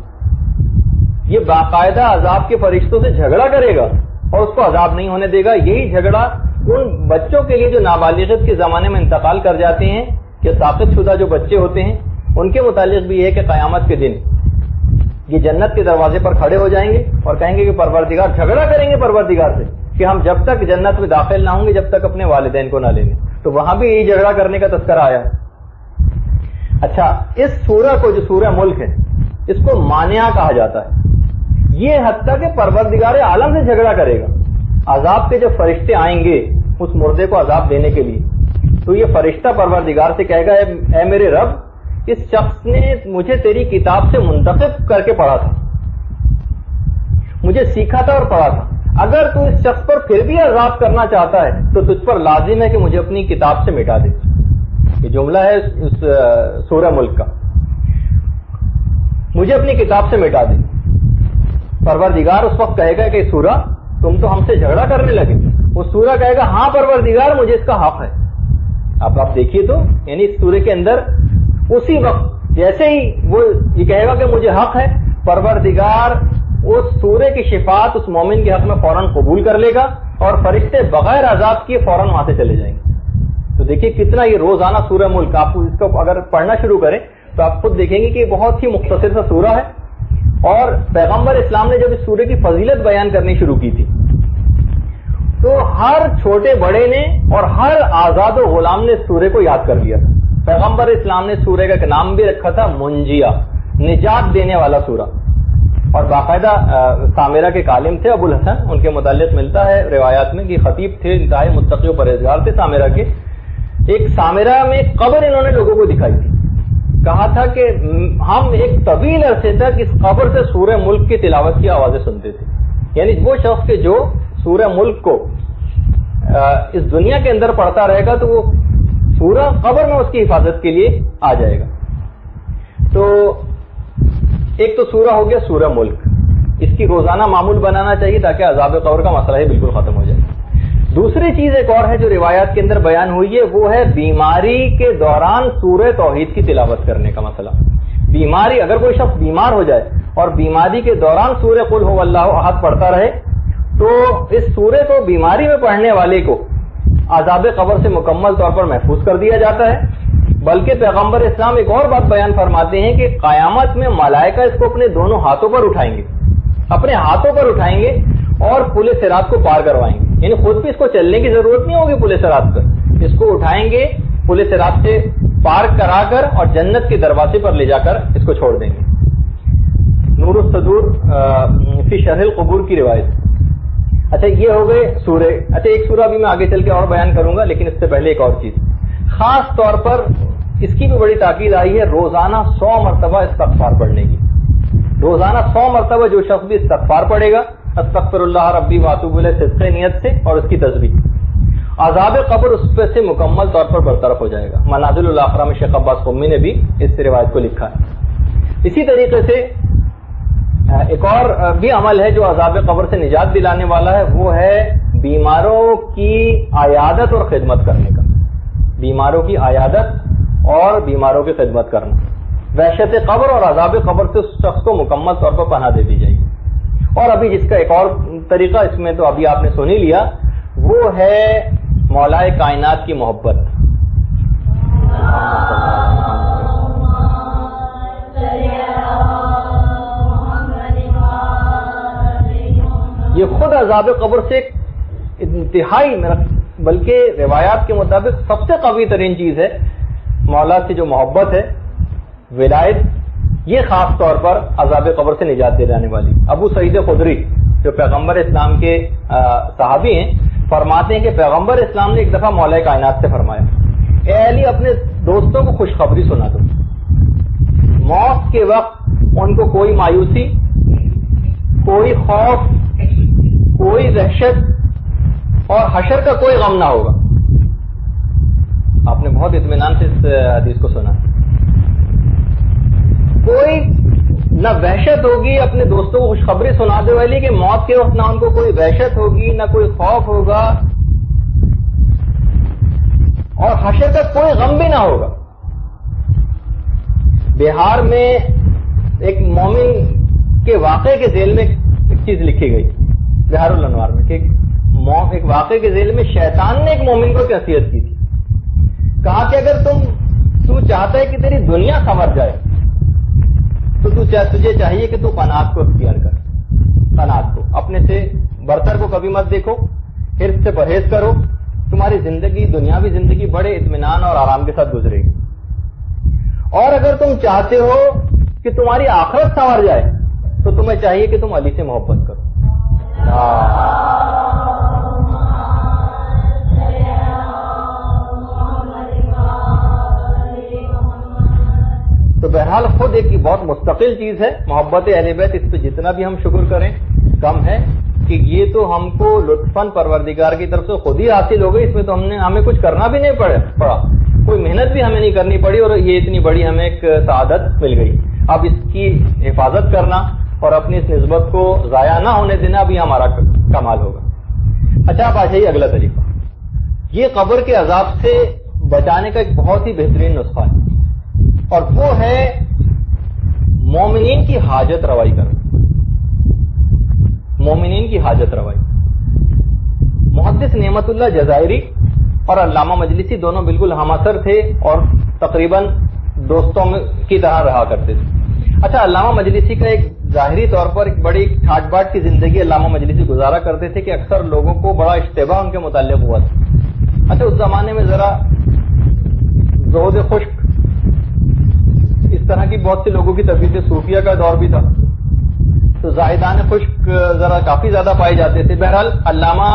یہ باقاعدہ عذاب کے فرشتوں سے جھگڑا کرے گا اور اس کو عذاب نہیں ہونے دے گا۔ یہی جھگڑا ان بچوں کے لیے جو نابالغت کے زمانے میں انتقال کر جاتے ہیں، کہ ساقط شدہ جو بچے ہوتے ہیں، ان کے متعلق بھی یہ ہے کہ قیامت کے دن یہ جنت کے دروازے پر کھڑے ہو جائیں گے اور کہیں گے کہ پروردگار، جھگڑا کریں گے پروردگار سے کہ ہم جب تک جنت میں داخل نہ ہوں گے جب تک اپنے والدین کو نہ لیں گے۔ تو وہاں بھی یہی جھگڑا کرنے کا تذکرہ آیا ہے۔ اچھا، اس سورہ کو جو سورہ ملک ہے اس کو مانعہ کہا جاتا ہے۔ یہ حتیٰ کہ پروردگار عالم سے جھگڑا کرے گا۔ عذاب کے جب فرشتے آئیں گے اس مردے کو عذاب دینے کے لیے، تو یہ فرشتہ پروردگار سے کہے گا، اے میرے رب، اس شخص نے مجھے تیری کتاب سے منتخب کر کے پڑھا تھا، مجھے سیکھا تھا اور پڑھا تھا، اگر تو اس شخص پر پھر بھی عذاب کرنا چاہتا ہے تو تجھ پر لازم ہے کہ مجھے اپنی کتاب سے مٹا دے۔ یہ جملہ ہے اس سورہ ملک کا، مجھے اپنی کتاب سے مٹا دے۔ پروردگار اس وقت کہے گا کہ سورہ تم تو ہم سے جھگڑا کرنے لگے۔ وہ سورہ کہے گا ہاں پروردگار مجھے اس کا حق ہے۔ اب آپ دیکھیے تو یعنی اس سورے کے اندر اسی وقت جیسے ہی وہ یہ کہے گا کہ مجھے حق ہے، پروردگار اس سورے کی شفاعت اس مومن کے حق میں فوراً قبول کر لے گا اور فرشتے بغیر عذاب کیے فوراً وہاں سے چلے جائیں گے۔ تو دیکھیے کتنا یہ روزانہ سورہ ملک، آپ اس کو اگر پڑھنا شروع کریں تو آپ خود دیکھیں گے کہ یہ بہت ہی مختصر سا سورہ ہے، اور پیغمبر اسلام نے جب اس سورے کی فضیلت بیان کرنی شروع کی تھی تو ہر چھوٹے بڑے نے اور ہر آزاد و غلام نے اس سورے کو یاد کر لیا تھا۔ پیغمبر اسلام نے سورے کا نام بھی رکھا تھا منجیہ، نجات دینے والا سورہ، اور باقاعدہ سامرہ کے کالم تھے ابو الحسن، ان کے متعلق ملتا ہے روایات میں کہ خطیب تھے، انتہائی متقی و پرہیزگار تھے سامرہ کے۔ ایک سامرہ میں قبر انہوں نے لوگوں کو دکھائی تھی، کہا تھا کہ ہم ایک طویل عرصے تک اس قبر سے سورہ ملک کی تلاوت کی آوازیں سنتے تھے۔ یعنی وہ شخص کے جو سورہ ملک کو اس دنیا کے اندر پڑھتا رہے گا تو وہ پورا قبر میں اس کی حفاظت کے لیے آ جائے گا۔ تو ایک تو سورہ ہو گیا سورہ ملک، اس کی روزانہ معمول بنانا چاہیے تاکہ عذاب قبر کا مسئلہ ہی بالکل ختم ہو جائے۔ دوسری چیز ایک اور ہے جو روایات کے اندر بیان ہوئی ہے، وہ ہے بیماری کے دوران سورہ توحید کی تلاوت کرنے کا مسئلہ۔ بیماری، اگر کوئی شخص بیمار ہو جائے اور بیماری کے دوران سورہ قل هو اللہ احد پڑھتا رہے تو اس سورے کو بیماری میں پڑھنے والے کو عذاب قبر سے مکمل طور پر محفوظ کر دیا جاتا ہے۔ بلکہ پیغمبر اسلام ایک اور بات بیان فرماتے ہیں کہ قیامت میں ملائکہ اس کو اپنے دونوں ہاتھوں پر اٹھائیں گے، اپنے ہاتھوں پر اٹھائیں گے اور پل صراط کو پار کروائیں گے۔ یعنی خود بھی اس کو چلنے کی ضرورت نہیں ہوگی پل صراط پر، اس کو اٹھائیں گے، پل صراط سے پار کرا کر اور جنت کے دروازے پر لے جا کر اس کو چھوڑ دیں گے۔ نور الصدور فی شرح القبور کی روایت۔ اچھا یہ ہو گئے سورے۔ اچھا ایک سورہ بھی میں آگے چل کے اور بیان کروں گا، لیکن اس سے پہلے ایک اور چیز، خاص طور پر اس کی بھی بڑی تاکید آئی ہے روزانہ 100 مرتبہ استغفار پڑھنے کی۔ روزانہ 100 مرتبہ جو شخص بھی استغفار پڑھے گا، استغفر اللہ ربی واتوب الیہ، صدق نیت سے اور اس کی تسبیح، عذاب قبر اس پہ سے مکمل طور پر برطرف ہو جائے گا۔ منازل الاخرہ میں شیخ عباس قمی نے بھی اس روایت کو لکھا ہے۔ اسی طریقے سے ایک اور بھی عمل ہے جو عذاب قبر سے نجات دلانے والا ہے، وہ ہے بیماروں کی عیادت اور خدمت کرنے کا۔ بیماروں کی عیادت اور بیماروں کی خدمت کرنا۔ وحشت قبر اور عذاب قبر سے اس شخص کو مکمل طور پر پناہ دے دی جائے گی۔ اور ابھی جس کا ایک اور طریقہ اس میں تو ابھی آپ نے سن ہی لیا، وہ ہے مولا کائنات کی محبت۔ یہ خود عذاب قبر سے ایک انتہائی، بلکہ روایات کے مطابق سب سے قوی ترین چیز ہے مولا سے جو محبت ہے، ولایت، یہ خاص طور پر عذاب قبر سے نجات دلانے والی۔ ابو سعید خدری جو پیغمبر اسلام کے صحابی ہیں، فرماتے ہیں کہ پیغمبر اسلام نے ایک دفعہ مولا کائنات سے فرمایا، اے علی اپنے دوستوں کو خوشخبری سنا دو، موت کے وقت ان کو کوئی مایوسی، کوئی خوف، کوئی وحشت اور حشر کا کوئی غم نہ ہوگا۔ آپ نے بہت اطمینان سے اس حدیث کو سنا۔ کوئی نہ وحشت ہوگی، اپنے دوستوں کو خوشخبری سنا دے والی کہ موت کے وقت نہ ان کو کوئی وحشت ہوگی، نہ کوئی خوف ہوگا اور حشر کا کوئی غم بھی نہ ہوگا۔ بہار میں ایک مومن کے واقعے کے ذیل میں ایک چیز لکھی گئی، بہار الانوار میں، کہ ایک واقعے کے ذیل میں شیطان نے ایک مومن کو نصیحت کی تھی، کہا کہ اگر تو چاہتا ہے کہ تیری دنیا سنور جائے تو تجھے چاہیے کہ تو قناعت کو اختیار کر، قناعت کو، اپنے سے برتر کو کبھی مت دیکھو، حرص سے پرہیز کرو، تمہاری زندگی، دنیاوی زندگی بڑے اطمینان اور آرام کے ساتھ گزرے گی۔ اور اگر تم چاہتے ہو کہ تمہاری آخرت سنور جائے تو تمہیں چاہیے کہ تم علی سے محبت کرو۔ تو بہرحال خود ایک بہت مستقل چیز ہے محبت اہل بیت، اس پہ جتنا بھی ہم شکر کریں کم ہے، کہ یہ تو ہم کو لطفاً پروردگار کی طرف سے خود ہی حاصل ہو گئی، اس میں تو ہمیں کچھ کرنا بھی نہیں پڑا، کوئی محنت بھی ہمیں نہیں کرنی پڑی، اور یہ اتنی بڑی ہمیں ایک سعادت مل گئی۔ اب اس کی حفاظت کرنا اور اپنی اس نسبت کو ضائع نہ ہونے دینا بھی ہمارا کمال ہوگا۔ اچھا، اب آ جائیے اگلا طریقہ، یہ قبر کے عذاب سے بچانے کا ایک بہت ہی بہترین نسخہ ہے، اور وہ ہے مومنین کی حاجت روائی کرنا۔ مومنین کی حاجت روائی، محدث نعمت اللہ جزائری اور علامہ مجلسی دونوں بالکل ہم اثر تھے اور تقریباً دوستوں کی طرح رہا کرتے تھے۔ اچھا، علامہ مجلسی کا ایک ظاہری طور پر ایک بڑی ٹھاٹ باٹ کی زندگی علامہ مجلسی گزارا کرتے تھے کہ اکثر لوگوں کو بڑا اشتباہ ان کے متعلق ہوا تھا۔ اچھا، اس زمانے میں ذرا زہد خشک، اس طرح کی بہت سے لوگوں کی طبیعت صوفیہ کا دور بھی تھا، تو زاہدان خشک ذرا کافی زیادہ پائے جاتے تھے۔ بہرحال علامہ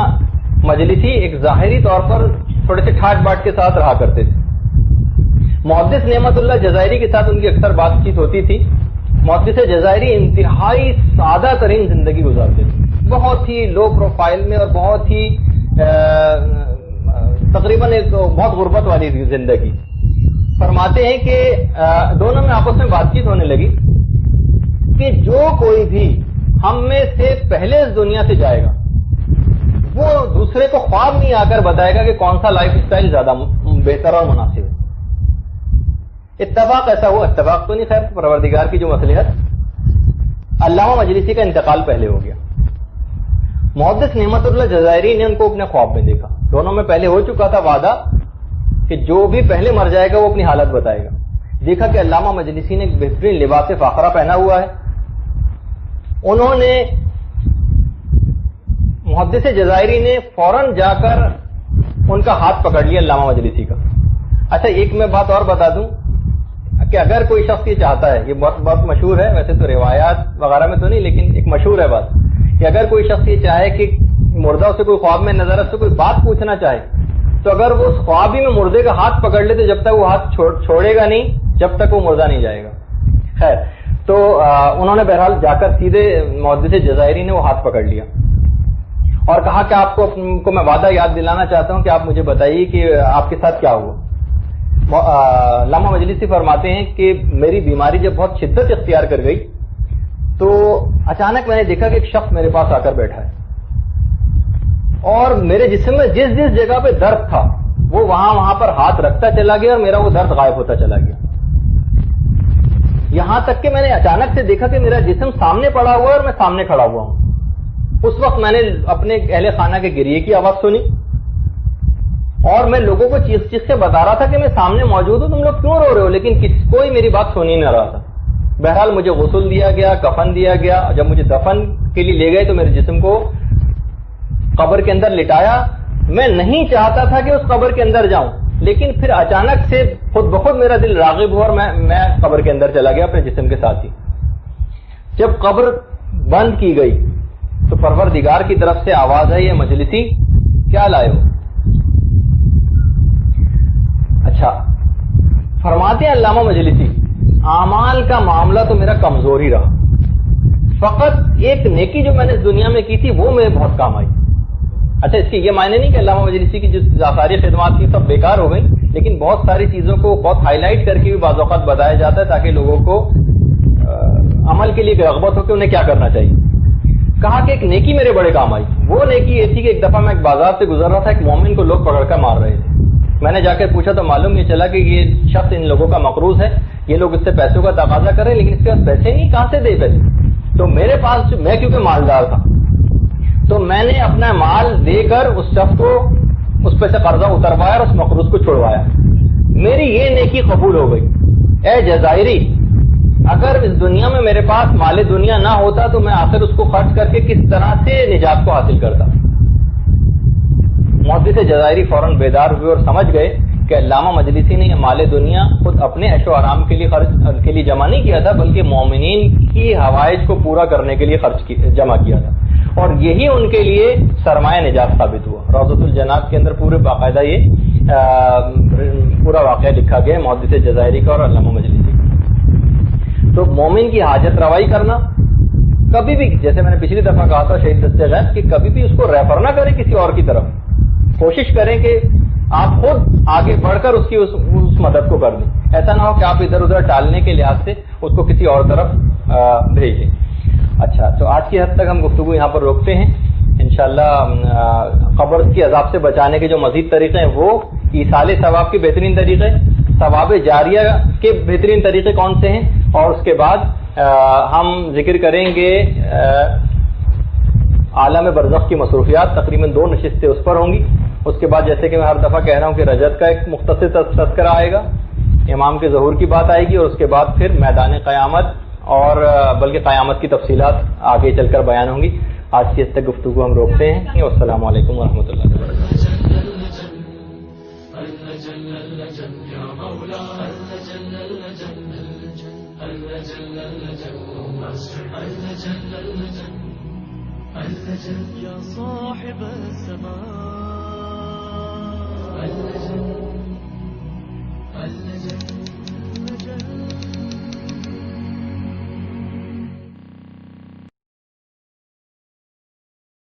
مجلسی ایک ظاہری طور پر تھوڑے سے ٹھاٹ باٹ کے ساتھ رہا کرتے تھے۔ محدث نعمت اللہ جزائری کے ساتھ ان کی اکثر بات چیت ہوتی تھی۔ محدث جزائری انتہائی سادہ ترین زندگی گزارتے تھے، بہت ہی لو پروفائل میں اور بہت ہی تقریباً ایک بہت غربت والی زندگی۔ فرماتے ہیں کہ دونوں میں آپس میں بات چیت ہونے لگی کہ جو کوئی بھی ہم میں سے پہلے اس دنیا سے جائے گا وہ دوسرے کو خواب نہیں آ کر بتائے گا کہ کون سا لائف اسٹائل زیادہ بہتر اور مناسب ہے۔ اتفاق ایسا ہوا، اتفاق تو نہیں، خیر پروردگار کی جو مصلحت، علامہ مجلسی کا انتقال پہلے ہو گیا۔ محدث نعمت اللہ جزائری نے ان کو اپنے خواب میں دیکھا، دونوں میں پہلے ہو چکا تھا وعدہ کہ جو بھی پہلے مر جائے گا وہ اپنی حالت بتائے گا۔ دیکھا کہ علامہ مجلسی نے ایک بہترین لباس فاخرہ پہنا ہوا ہے، انہوں نے، محدث جزائری نے فوراً جا کر ان کا ہاتھ پکڑ لیا علامہ مجلسی کا۔ اچھا، ایک میں بات اور بتا دوں کہ اگر کوئی شخص یہ چاہتا ہے، یہ بہت مشہور ہے، ویسے تو روایات وغیرہ میں تو نہیں لیکن ایک مشہور ہے بات، کہ اگر کوئی شخص یہ چاہے کہ مردہ اسے کوئی خواب میں نظر سے کوئی بات پوچھنا چاہے تو اگر وہ اس خوابی میں مردے کا ہاتھ پکڑ لے تو جب تک وہ ہاتھ چھوڑے گا نہیں جب تک وہ مردہ نہیں جائے گا۔ خیر، تو انہوں نے بہرحال جا کر سیدھے محدث جزائری نے وہ ہاتھ پکڑ لیا اور کہا کہ آپ کو میں وعدہ یاد دلانا چاہتا ہوں کہ آپ مجھے بتائیے کہ آپ کے ساتھ کیا ہوا۔ علامہ مجلسی فرماتے ہیں کہ میری بیماری جب بہت شدت اختیار کر گئی تو اچانک میں نے دیکھا کہ ایک شخص میرے پاس آ کر بیٹھا ہے اور میرے جسم میں جس جس جگہ پہ درد تھا وہ وہاں پر ہاتھ رکھتا چلا گیا اور میرا وہ درد غائب ہوتا چلا گیا۔ یہاں تک کہ میں نے اچانک سے دیکھا کہ میرا جسم سامنے پڑا ہوا ہے اور میں سامنے کھڑا ہوا ہوں. اس وقت میں نے اپنے اہل خانہ کے گریے کی آواز سنی اور میں لوگوں کو چیخ چیخ کے بتا رہا تھا کہ میں سامنے موجود ہوں, تم لوگ کیوں رو رہے ہو, لیکن کوئی میری بات سن ہی نہ رہا تھا. بہرحال مجھے غسل دیا گیا, کفن دیا گیا. جب مجھے دفن کے لیے لے گئے تو میرے جسم کو قبر کے اندر لٹایا. میں نہیں چاہتا تھا کہ اس قبر کے اندر جاؤں, لیکن پھر اچانک سے خود بخود میرا دل راغب ہوا اور میں قبر کے اندر چلا گیا اپنے جسم کے ساتھ ہی. جب قبر بند کی گئی تو پروردگار کی طرف سے آواز آئی, مجلسی کیا لائے ہو؟ اچھا, فرماتے ہیں علامہ مجلسی, اعمال کا معاملہ تو میرا کمزور ہی رہا, فقط ایک نیکی جو میں نے اس دنیا میں کی تھی وہ میرے بہت کام آئی. اچھا, اس کی یہ معنی نہیں کہ علامہ مجلسی کی جو ساری خدمات تھی سب بیکار ہو گئی, لیکن بہت ساری چیزوں کو بہت ہائی لائٹ کر کے بھی بعض اوقات بتایا جاتا ہے تاکہ لوگوں کو عمل کے لیے رغبت ہو کہ انہیں کیا کرنا چاہیے. کہا کہ ایک نیکی میرے بڑے کام آئی. وہ نیکی یہ تھی کہ ایک دفعہ میں ایک بازار سے گزر رہا تھا, ایک مومن کو لوگ پکڑ کر مار رہے تھے. میں نے جا کے پوچھا تو معلوم یہ چلا کہ یہ شخص ان لوگوں کا مقروض ہے, یہ لوگ اس سے پیسوں کا تقاضا کر رہے ہیں لیکن اس کے پاس پیسے نہیں, کہاں سے دے پیسے. تو میرے پاس, میں کیونکہ مالدار تھا تو میں نے اپنا مال دے کر اس شخص کو اس پہ سے قرضہ اتروایا اور اس مقروض کو چھڑوایا. میری یہ نیکی قبول ہو گئی. اے جزائری, اگر اس دنیا میں میرے پاس مال دنیا نہ ہوتا تو میں آخر اس کو خرچ کر کے کس طرح سے نجات کو حاصل کرتا. محدث جزائری فوراً بیدار ہوئے اور سمجھ گئے کہ علامہ مجلسی نے یہ مال دنیا خود اپنے عیش و آرام کے لیے جمع نہیں کیا تھا, بلکہ مومنین کی حوائج کو پورا کرنے کے لیے جمع کیا تھا, اور یہی ان کے لیے سرمایہ نجات ثابت ہوا. روضۃ الجنات کے اندر پورے باقاعدہ یہ پورا واقعہ لکھا گیا محدث جزائری کا اور علامہ مجلسی کا. تو مومن کی حاجت روائی کرنا کبھی بھی, جیسے میں نے پچھلی دفعہ کہا تھا شہید دستے غیب, کہ کبھی بھی اس کو ریفر نہ کریں کسی اور کی طرف. کوشش کریں کہ آپ خود آگے بڑھ کر اس کی اس مدد کو کر دیں. ایسا نہ ہو کہ آپ ادھر ادھر ٹالنے کے لحاظ سے اس کو کسی اور طرف بھیج دیں. اچھا, تو آج کی حد تک ہم گفتگو یہاں پر روکتے ہیں. انشاءاللہ قبر کی عذاب سے بچانے کے جو مزید طریقے ہیں وہ ایصال ثواب کے بہترین طریقے, ثواب جاریہ کے بہترین طریقے کون سے ہیں, اور اس کے بعد ہم ذکر کریں گے عالم برزخ کی مصروفیات. تقریباً 2 نشستیں اس پر ہوں گی. اس کے بعد جیسے کہ میں ہر دفعہ کہہ رہا ہوں کہ رجت کا ایک مختصر تذکرہ آئے گا, امام کے ظہور کی بات آئے گی, اور اس کے بعد پھر میدان قیامت اور بلکہ قیامت کی تفصیلات آگے چل کر بیان ہوں گی. آج کی اس تک گفتگو ہم روکتے ہیں. والسلام علیکم ورحمۃ اللہ وبرکاتہ. يا صاحب السماء